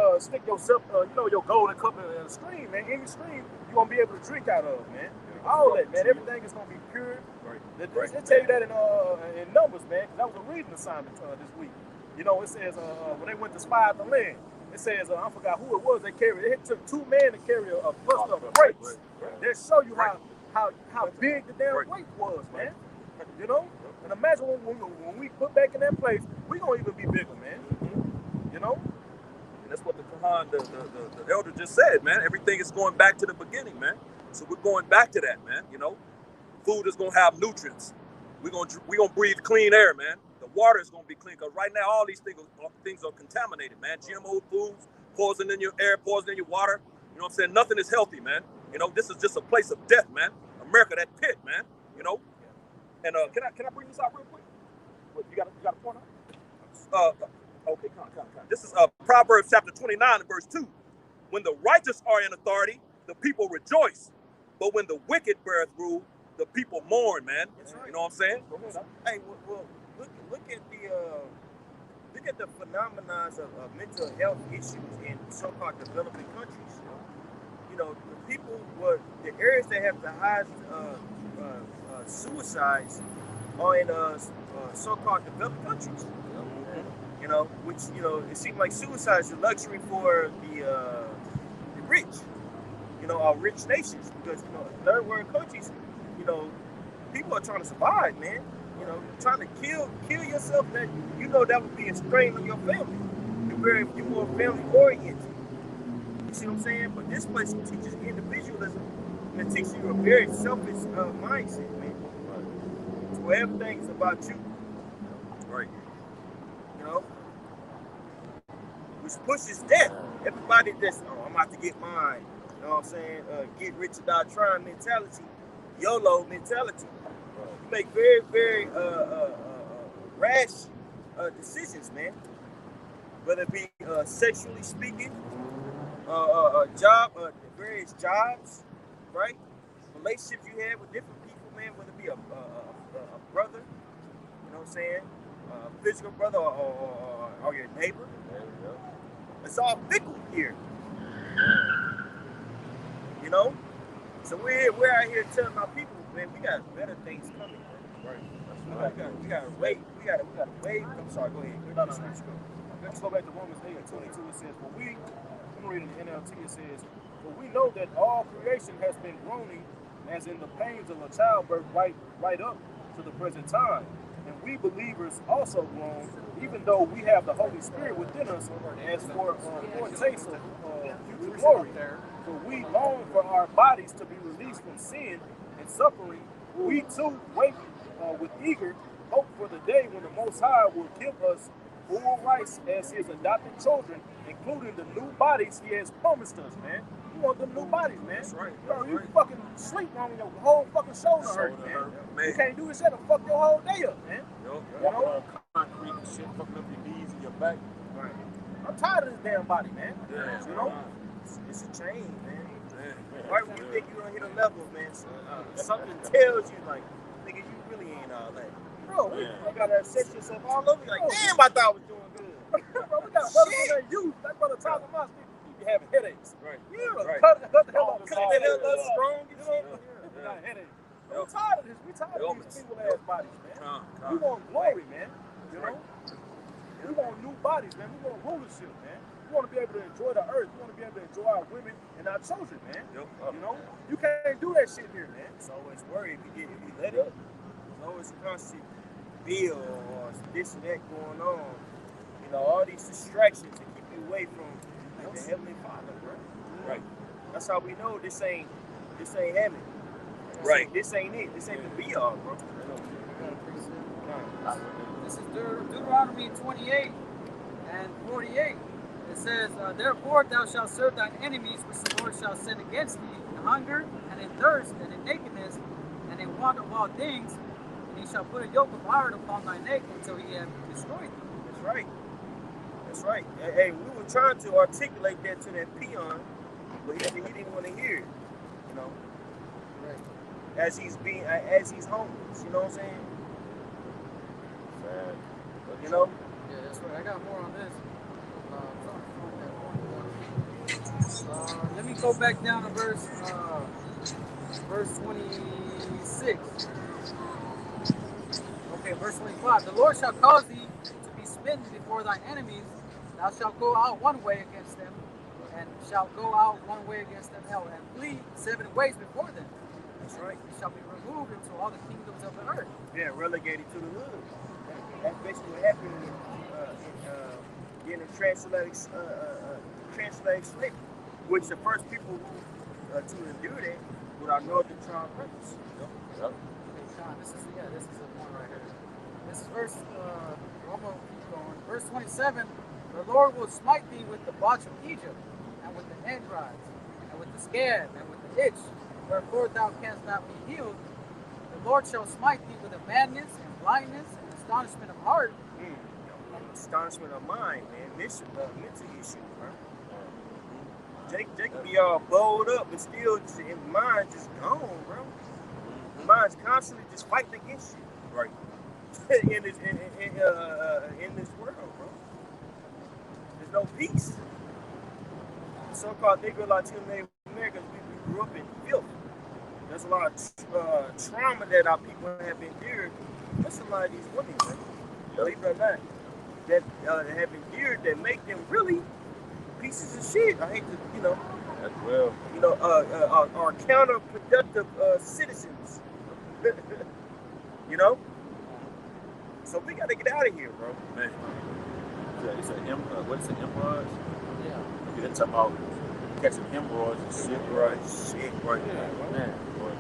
yourself, your golden cup in a stream, man. Any stream you're gonna be able to drink out of, man. All that, man. Everything is gonna be pure. Right. They tell you that in Numbers, man. Because that was a reading assignment this week. You know, it says when they went to spy out the land, it says I forgot who it was. It took 2 men to carry a cluster of grapes. They show you how big the damn grape was, man. You know, and imagine when we put back in that place, we gonna even be bigger, man. You know. And that's what the Quran, the elder just said, man. Everything is going back to the beginning, man. So we're going back to that, man. You know, food is gonna have nutrients. We're gonna breathe clean air, man. The water is gonna be clean because right now all these things are contaminated, man. GMO foods, poison in your air, poison in your water. You know what I'm saying? Nothing is healthy, man. You know, this is just a place of death, man. America, that pit, man. You know. And can I bring this out real quick? What, you got a point on? Okay, come on. This is Proverbs chapter 29 and verse 2. When the righteous are in authority, the people rejoice. But when the wicked beareth rule, the people mourn, man. You know what I'm saying? Hey, well, look at the phenomena of mental health issues in so-called developing countries. You know, the areas that have the highest suicides are in so-called developed countries. You know, which, you know, it seems like suicide is a luxury for the rich, you know, our rich nations, because, you know, third world countries, you know, people are trying to survive, man. You know, trying to kill yourself, that, you know, that would be a strain on your family. You're more family oriented. see what I'm saying? But this place teaches individualism and it teaches you a very selfish mindset, man. So where everything is about you. Right. You know? Which pushes death. Everybody that's, I'm about to get mine. You know what I'm saying? Get rich or die trying mentality. YOLO mentality. You make very, very rash decisions, man. Whether it be sexually speaking, various jobs, right? Relationships you have with different people, man. Whether it be a brother, you know what I'm saying? A physical brother or your neighbor. It's all fickle here. You know? So we're out here telling our people, man, we got better things coming. Right. We gotta wait. We gotta wait. I'm sorry, go ahead. No. Let's go back to Romans 8 and 22. It says, I'm reading the NLT, it says, for we know that all creation has been groaning as in the pains of a childbirth right up to the present time. And we believers also groan, even though we have the Holy Spirit within us as for foretaste of future glory. For we long for our bodies to be released from sin and suffering. We too wait with eager hope for the day when the Most High will give us full rights as his adopted children, including the new bodies he has promised us, man. You want them new bodies, man. That's right. Bro, you fucking sleep wrong and your whole fucking shoulder hurt, man. You can't do this shit to fuck your whole day up, man. Walking on concrete and shit, fucking up your knees and your back. Right. I'm tired of this damn body, man. Yeah. You know? It's a change, man. Right when you think you're gonna hit a level, man, something tells you like, nigga, you really ain't all that. Bro, we gotta set yourself all over. You're like, damn, I thought I was doing good. Bro, we got brothers in that youth. That brother talking about people be having headaches. Right. Yeah, Right. cut the hell up. Cut the hell up strong, you know? We got headaches. We tired of this. We tired of these people ass bodies, man. We want glory, man. You know? We want new bodies, man. We want rulership, man. We want to be able to enjoy the earth. We want to be able to enjoy our women and our children, man. You know? You can't do that shit here, man. It's always worried if you let it. There's always a constant bill or this and that going on. You know, all these distractions to keep you away from the Heavenly Father, bro. Right. That's how we know this ain't heaven. Right. This ain't it. This ain't the be all, bro. This is Deuteronomy 28 and 48. It says, therefore thou shalt serve thine enemies which the Lord shall send against thee in hunger and in thirst and in nakedness and in want of all things, and he shall put a yoke of iron upon thy neck until he have destroyed thee. That's right. That's right. Hey, we were trying to articulate that to that peon, but he didn't want to hear it. You know, Right. as he's homeless. You know what I'm saying? You know. Yeah, that's right. I got more on this. Let me go back down to verse 26. Okay, verse 25. The Lord shall cause thee to be smitten before thine enemies. Thou shalt go out one way against them, and shalt go out one way against them, and flee 7 ways before them. That's right. It shall be removed into all the kingdoms of the earth. Yeah, relegated to the hood. That's basically what happened in the transatlantic slavery, which the first people to endure that with our northern tribe brothers. Okay, Sean, this is the one right here. This is verse. I'm gonna keep going. Verse 27. The Lord will smite thee with the botch of Egypt, and with the head rods, and with the scab, and with the itch, wherefore thou canst not be healed. The Lord shall smite thee with a madness and blindness and astonishment of heart. Astonishment of mind, man. Mental issue, bro. Jake can be all bowled up, but still, his mind just gone, bro. His mind's constantly just fighting against you. Right. in this world, bro. There's no peace. So-called Negro Latino Native Americans, we grew up in filth. There's a lot of trauma that our people have endured. There's a lot of these women, bro. Believe it or not, that have endured that make them really pieces of shit. I hate to, As well. Are counterproductive citizens. So we got to get out of here, bro. Man. It's an what is it, Emperors? Yeah. Okay, that's about catching hemorrhoids and shit. Right. Shit. Right. Man, boy.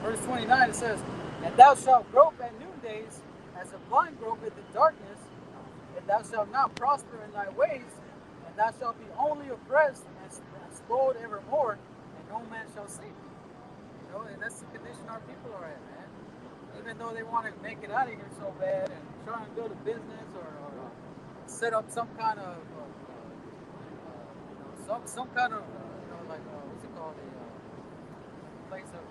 Verse 29, it says, "And thou shalt grope at noondays, as a blind gropeth in darkness, and thou shalt not prosper in thy ways, and thou shalt be only oppressed and spoiled evermore, and no man shall save thee." You know, and that's the condition our people are in, man. Even though they want to make it out of here so bad and try and build a business or set up some kind of, some kind of, like what's it called, a place of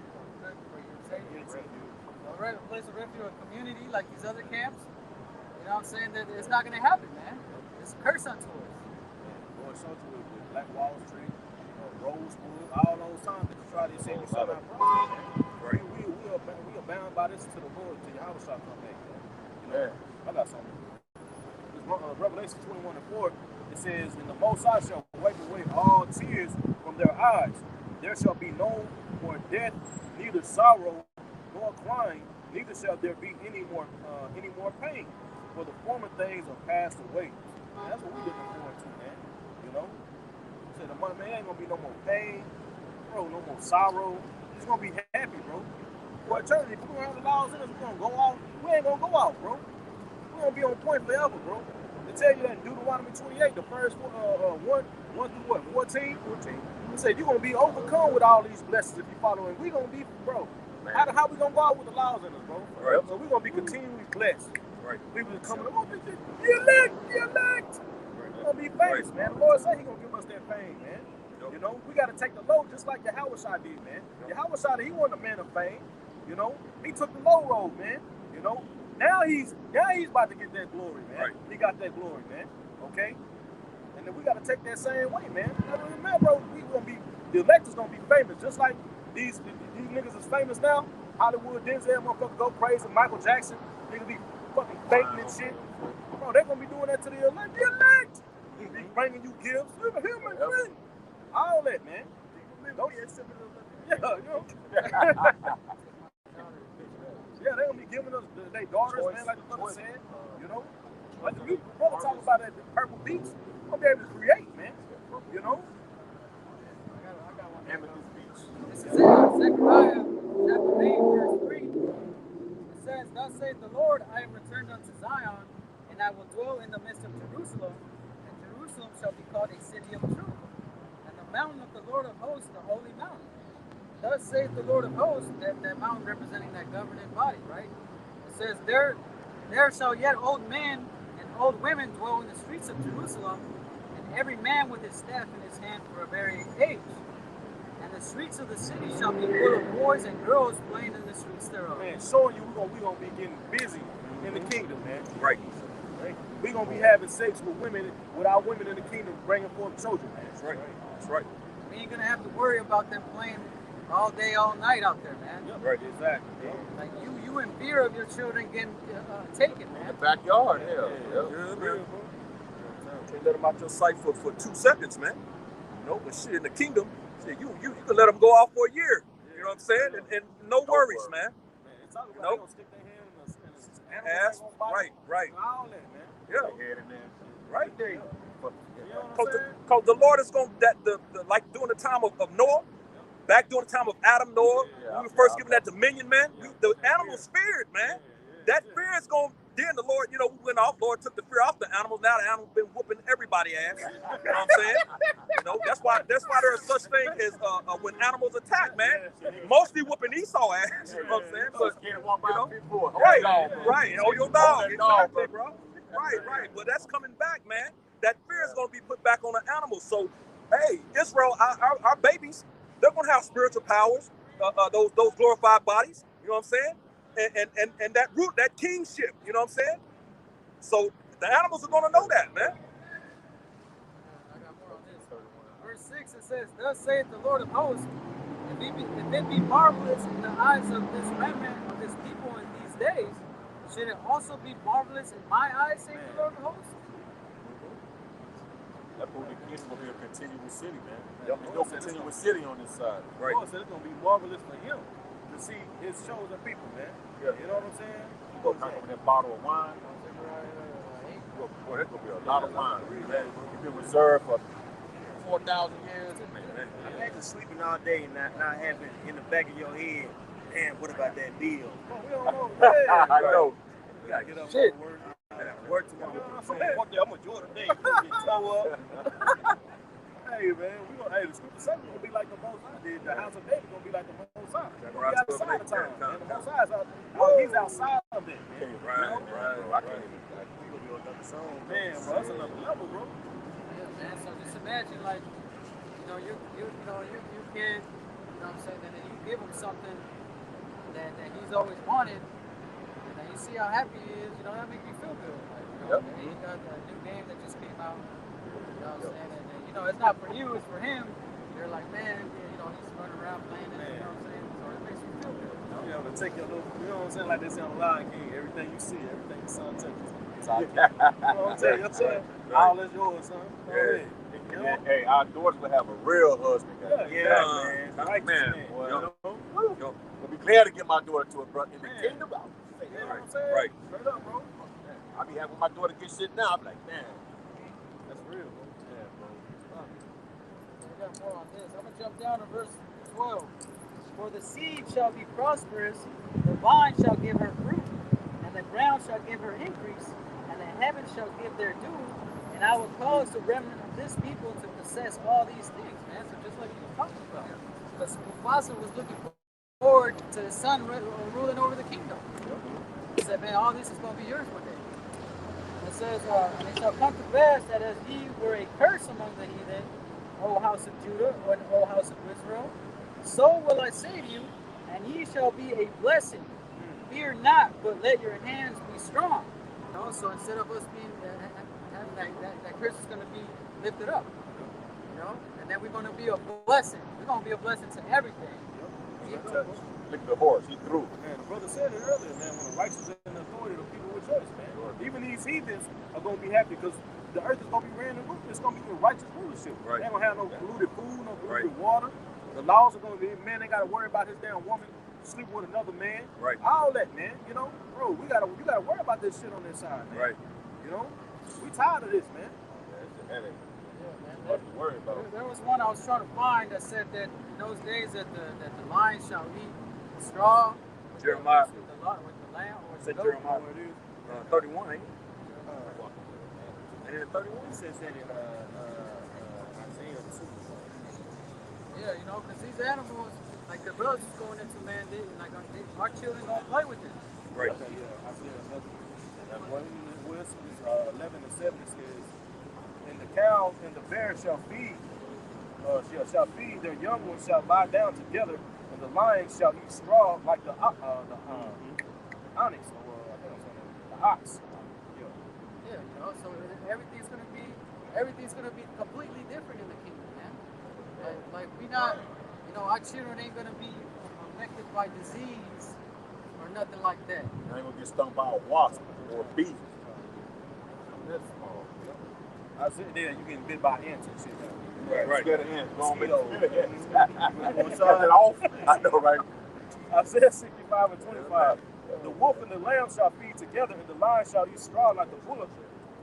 a place of refuge, a community like these other camps. You know what I'm saying? That it's not going to happen, man. It's a curse unto us. Going so to it with Black Wall Street, Rosewood, all those times that you try to say we shall not prosper. Right. We are bound by this to the Lord till Yahweh shall come back. You know, I got something. Revelation 21:4, it says, "And the Most High shall wipe away all tears from their eyes. There shall be no more death, neither sorrow nor crying, neither shall there be any more pain, for the former things are passed away." And that's what we looking forward to, man. You know, said the man ain't gonna be no more pain, bro, no more sorrow. He's gonna be happy, bro. For eternity, if we don't have the laws in us, we gonna go out. We ain't gonna go out, bro. We gonna be on point forever, bro. They tell you that in Deuteronomy 28, the first 1 through what, 14? 14. They say you're gonna be overcome with all these blessings if you follow him. We gonna be, bro. How we gonna go out with the laws in us, bro? Right. So we gonna be continually blessed. Right. People are coming, oh, you elect. We're gonna be famous, man. The Lord said He gonna give us that fame, man. Yep. You know, we gotta take the low just like Yahweh did, man. Yahweh, he wasn't a man of fame. You know, he took the low road, man. You know, now he's about to get that glory, man. Right. He got that glory, man. Okay, and then we gotta take that same way, man. Now, remember, the elect is gonna be famous, just like these niggas is famous now. Hollywood, Denzel, motherfucker go crazy. Michael Jackson, niggas be fucking faking and shit. Bro, they're gonna be doing that to the elect. The elect, be bringing you gifts, all that, man. Don't yeah, you know. Yeah, they're gonna be giving us their daughters, man, like the brother said. You know, like the brother talking about that Purple Beach. We're gonna be able to create, man. You know. I got one. Amethyst Beach. This is Zechariah chapter 8, verse 3. It says, "Thus saith the Lord, I am returned unto Zion, and I will dwell in the midst of Jerusalem, and Jerusalem shall be called a city of truth, and the mountain of the Lord of hosts, the holy mountain." Thus saith the Lord of hosts, that mountain representing that governing body, right? It says, there shall yet old men and old women dwell in the streets of Jerusalem, and every man with his staff in his hand for a very age. And the streets of the city shall be full of boys and girls playing in the streets thereof. Man, showing you we gonna be getting busy in the kingdom, man. Right. We gonna be having sex with our women in the kingdom, bringing forth children, man. That's right. That's right. We ain't gonna have to worry about them playing all day, all night out there, man. Yep. Right, exactly. Yeah. Like you in fear of your children getting taken, In man. the backyard, hell. Yeah, man. Can't let them out your sight for 2 seconds, man. You know, but shit in the kingdom, shit, you can let them go out for a year. You know what I'm saying? And no worries, man. It's talking You about know? they gonna stick their hand in the Ass, right. All that, man. Yeah, Head in there. right. You know what I'm saying? Because the Lord is going to, like during the time of Noah, back during the time of Adam, Noah, when we were first given that dominion, man, the animals feared, man. That fear is going to, then the Lord, we went off, Lord took the fear off the animals. Now the animals been whooping everybody ass. You know what I'm saying? That's why there's such thing as when animals attack, man. Mostly whooping Esau ass. You know what I'm saying? But, right. Oh, your dog. Exactly, bro. Right. But that's coming back, man. That fear is going to be put back on the animals. So, hey, Israel, our babies, they're going to have spiritual powers, those glorified bodies. You know what I'm saying? And that kingship. You know what I'm saying? So the animals are going to know that, man. I got more on this. Verse 6, it says, "Thus saith the Lord of hosts, if it be marvelous in the eyes of this remnant of this people in these days, should it also be marvelous in my eyes, saith the Lord of hosts?" That movie Kingdom will be a continuous city, man. There's no continuous city on this side. Right. Lord said it's gonna be marvelous for him to see his chosen people, man. Yeah. You know what I'm saying? You go drink over that bottle of wine. Boy, that's gonna be a lot of wine. Man, you've been reserved for 4,000 years. Imagine sleeping all day and not having in the back of your head, damn, what about that bill? Well, we don't know. Yeah, I know. You gotta get up Shit. and work tomorrow. One day I'm gonna enjoy the day. Get toe up. Hey man, the scripture said we're gonna be like the Most High did. The house of David gonna be like the Most High. We're gonna be outside of time. Man. The Most High is out. He's outside of it. Man. Right. I can't even. Man, bro, that's another level, bro. Yeah, man. So just imagine, like, you kid, what I'm saying, and then you give him something that he's always wanted, and then you see how happy he is. That makes me feel good. Like, man, he got a new game that just came out. You know what I'm saying? And it's not for you, it's for him. You're like, man, he's running around playing it. You know what I'm saying? So it makes me feel good. To take your little, you know what I'm saying, like they say on Lion King, everything you see, everything your son touches. You know what I'm saying? Your son, all is yours, son. Go ahead. Hey, our daughters will have a real husband. Man. Right, man. Well, I'll be glad to get my daughter to a brother in the kingdom. You know what I'm saying? Right. Straight up, bro. I be having my daughter get shit now. I'm like, man, That's real, bro. yeah, bro. We got more on this. I'm going to jump down to verse 12. For the seed shall be prosperous, the vine shall give her fruit, and the ground shall give her increase, and the heavens shall give their dew, and I will cause the remnant of this people to possess all these things, man. So just like you were talking about. Because Mufasa was looking forward to his son ruling over the kingdom. He said, man, all this is going to be yours one day. It says, and it shall come to pass that as ye were a curse among the heathen, O house of Judah, or O house of Israel, so will I save you, and ye shall be a blessing. Fear not, but let your hands be strong. So instead of us being having that curse is going to be lifted up, and then we're going to be a blessing. We're going to be a blessing to everything. Look at the horse. He threw. Man, the brother said it earlier, man. When the righteous are in authority, the people rejoice, man. Even these heathens are going to be happy because the earth is going to be ran and ruled. It's going to be in righteous rulership. Right. They ain't going to have no polluted food, no polluted water. The laws are going to be, man, they got to worry about his damn woman sleeping with another man. Right. All that, man. Bro, you got to worry about this shit on this side, man. Right. We tired of this, man. That's a headache. Yeah, man. Worry about. There was one I was trying to find that said that in those days that the lion shall eat straw. Jeremiah. With the lamb or Say the goat. Jeremiah 31, ain't it? And then 31. It says that in Isaiah 2. Yeah, because these animals, like the brothers is going into man, our children gonna play with it. Right. I said another one. In Wisdom 11 and 7 it says, and the cows and the bears shall feed their young ones shall lie down together, and the lions shall eat straw like the onyx, or I think the ox. Yeah, so everything's gonna be completely different in the kingdom, man. Like we not, our children ain't gonna be affected by disease or nothing like that. You ain't gonna get stung by a wasp or a bee. That's small. I said there, you getting bit by ants and shit. Right. Scared of ants. Go on, make it off. I know, right? Isaiah 65 and 25. The wolf and the lamb shall feed together, and the lion shall eat straw like the bullock,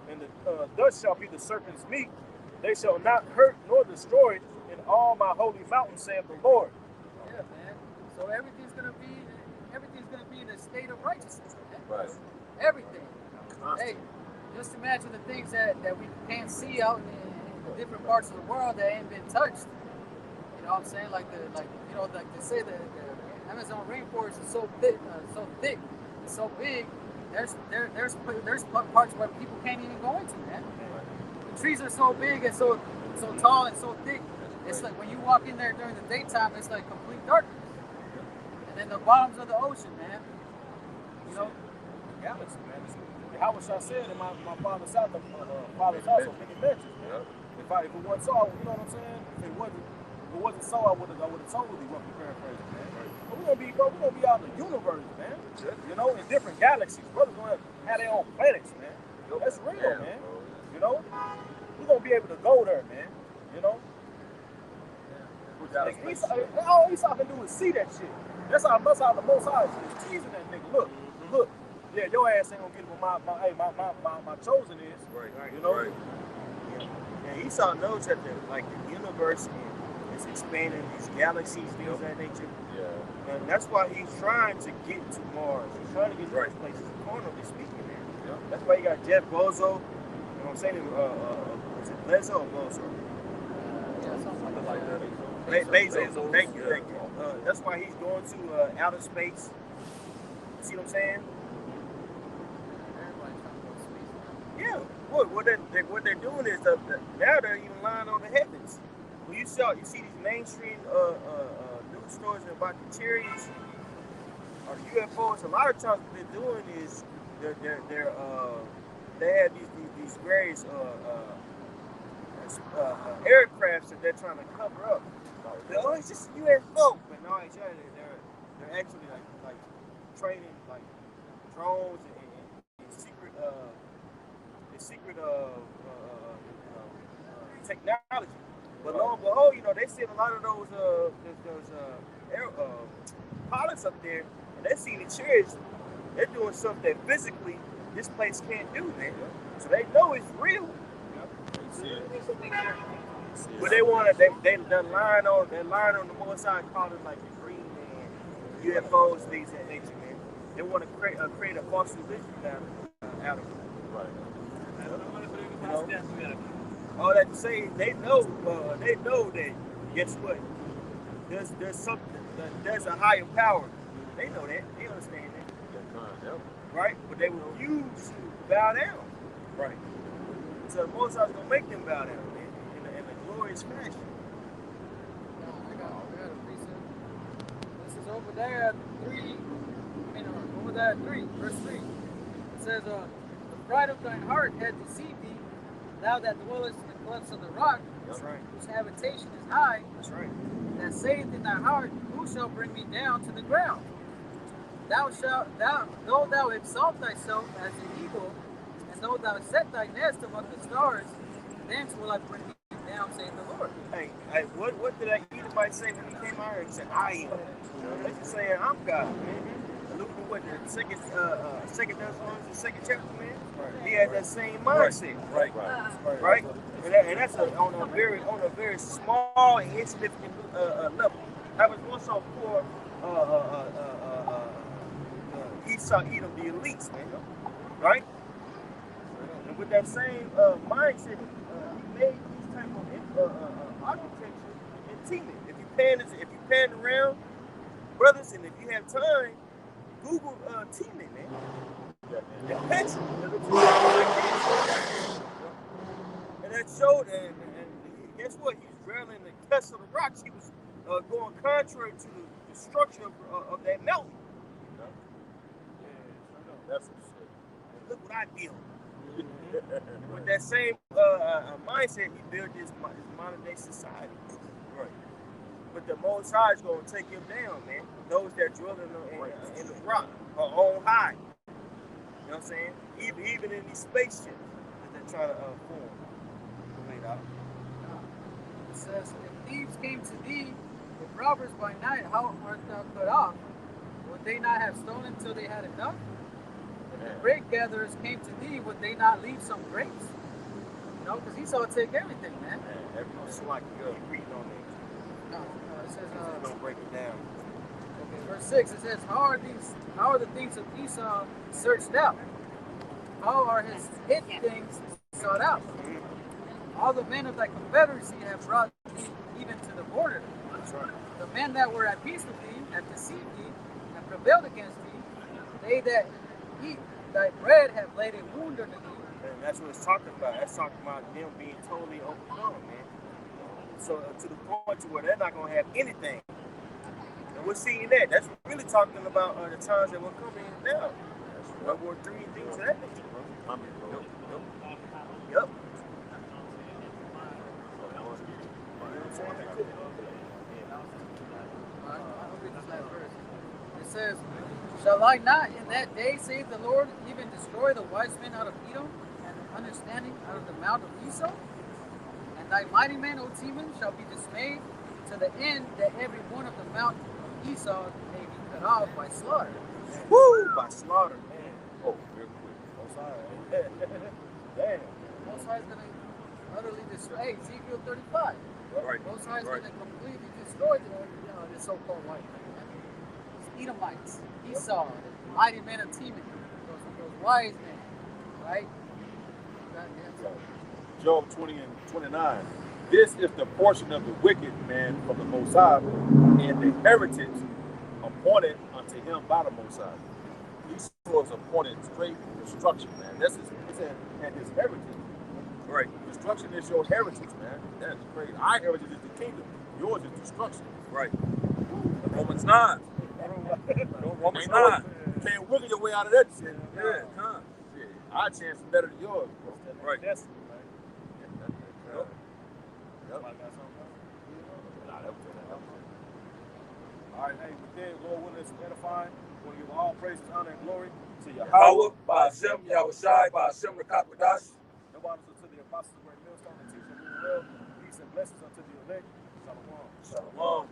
and the dust shall be the serpent's meat. They shall not hurt nor destroy in all my holy mountain, saith the Lord. Yeah, man. So everything's gonna be in a state of righteousness, man. Right. Everything. Hey, just imagine the things that we can't see out in different parts of the world that ain't been touched. You know what I'm saying? Like they say the Amazon rainforest is so thick, and so big. There's parts where people can't even go into, man. The trees are so big and so tall and so thick. It's like when you walk in there during the daytime, it's like complete darkness. And then the bottoms of the ocean, man. Galaxy, man. How was I said in my father's house, father's house of many mansions, man. If it wasn't so, you know what I'm saying? If it wasn't so, I would have told you what we paraphrasing, man. But we're gonna be out in the universe, man. In different galaxies. Brothers gonna have their own planets, man. That's real, man. We're gonna be able to go there, man. All Esau can do is see that shit. That's how the Most High is teasing that nigga. Look. Yeah, your ass ain't gonna get it, but my chosen is. Right. You know? Right. Yeah, Esau knows that the universe is expanding, these galaxies, things of that nature. Yeah. And that's why he's trying to get to Mars. He's trying to get to those places, carnally speaking, man. Yeah. That's why you got Jeff Bezos. You know what I'm saying? Is it Bezos or Bezos? Yeah, something Like that. Bezos. Thank you. Yeah. That's why he's going to outer space. See what I'm saying? Everybody's trying to go to space now. Yeah. What they're doing is now they're even lying on the heavens. When you see these mainstream news stories about the chariots or the UFOs, a lot of times what they're doing is they have these various aircrafts that they're trying to cover up. Oh, it's just a UFO, but no, it's they're actually like training like drones and secret technology. But lo and behold, they send a lot of those pilots up there, and they're seeing the chariots. They're doing stuff that physically this place can't do, man. So they know it's real. But they're lying on the Most High, calling it like the Green Man, UFOs, things of that nature, man. They want to create a false religion out of it. Right. All that to say, they know that. Guess what? There's something. There's a higher power. They know that. They understand that. Right? But they refuse to bow down. Right. So the Most High is gonna make them bow down, man, in a glorious fashion. I got a precept. This is Obadiah 3, verse 3. It says, the pride of thine heart hath deceived thee, thou that dwellest in the clefts of the rock, That's right. whose habitation is high, That's right. that saith in thy heart, who shall bring me down to the ground? Though thou exalt thyself as an eagle, and though thou set thy nest among the stars, thence will I bring thee down, saith the Lord. Hey, what did that Edomite say when he came out here and said, I am? They just saying, I'm God, man. Look at what the second Thessalonians, the second chapter, man. Right. He had that same mindset. Right. And that's on a very small and insignificant level. I was also for Esau, Edom, the elites, man. Right. And with that same mindset, he made this type of architecture in Teman. If you pan around, brothers, and if you have time, Google Teman, man. And picture. And that showed, and guess what? He was drilling the crest of the rocks. He was going contrary to the structure of that mountain. That's what's good. Look what I built. With that same mindset, he built his modern day society. Right. But the Most High is going to take him down, man. Those that dwell in the rock are on high. You know what I'm saying? Even in these spaceships that they're trying to form. It says, if thieves came to thee with robbers by night, how art thou cut off? Would they not have stolen till they had enough? If the grape gatherers came to thee, would they not leave some grapes? You know, because Esau would take everything, man. It's like you're reading on it. No, it says, don't break it down. Okay, verse 6, it says, how are the things of Esau searched out? How are his hidden things sought out? All the men of thy confederacy have brought thee even to the border. That's right. The men that were at peace with thee have deceived thee and prevailed against thee. They that eat thy bread have laid a wound unto thee. And that's what it's talking about. That's talking about them being totally overcome, man. So to the point to where they're not going to have anything. And we're seeing that. That's really talking about the times that we're coming in now. World War III and things of that nature, bro. Yep. I'll read this last verse. It says, shall I not in that day, save the Lord, even destroy the wise men out of Edom, and the understanding out of the mount of Esau? And thy mighty men, O Teman, shall be dismayed, to the end that every one of the mount of Esau may be cut off by slaughter. Woo! By slaughter, man. Oh, real quick. I'm sorry. Damn. Most High is going to utterly destroyed. Hey, Ezekiel 35. Right. Most High is Right. going to completely destroy the so-called white man. These Edomites, Esau, the mighty men of Teman, those wise men, right? Goddamn. Job 20 and 29. This is the portion of the wicked man from the Most High, and the heritage appointed unto him by the Most High. Esau is appointed straight destruction, man. That's his, and his heritage. Right. Destruction is your heritage, man. That's crazy. Our heritage is the kingdom. Yours is destruction. Right. Romans 9. Romans 9. You can't wiggle your way out of that shit. Yeah, huh? Shit. Our chance is better than yours, bro. Right. Destiny, right? Yep. All right, hey, but then Lord willing is edifying. We want to give all praises, honor, and glory to Yahweh. Yahweh, by Hashem, Yahushai, by Hashem, Rakakwadash. No honors unto the apostles of the great millstone and teaching the well. Peace and blessings unto the elect. Shalom. Shalom.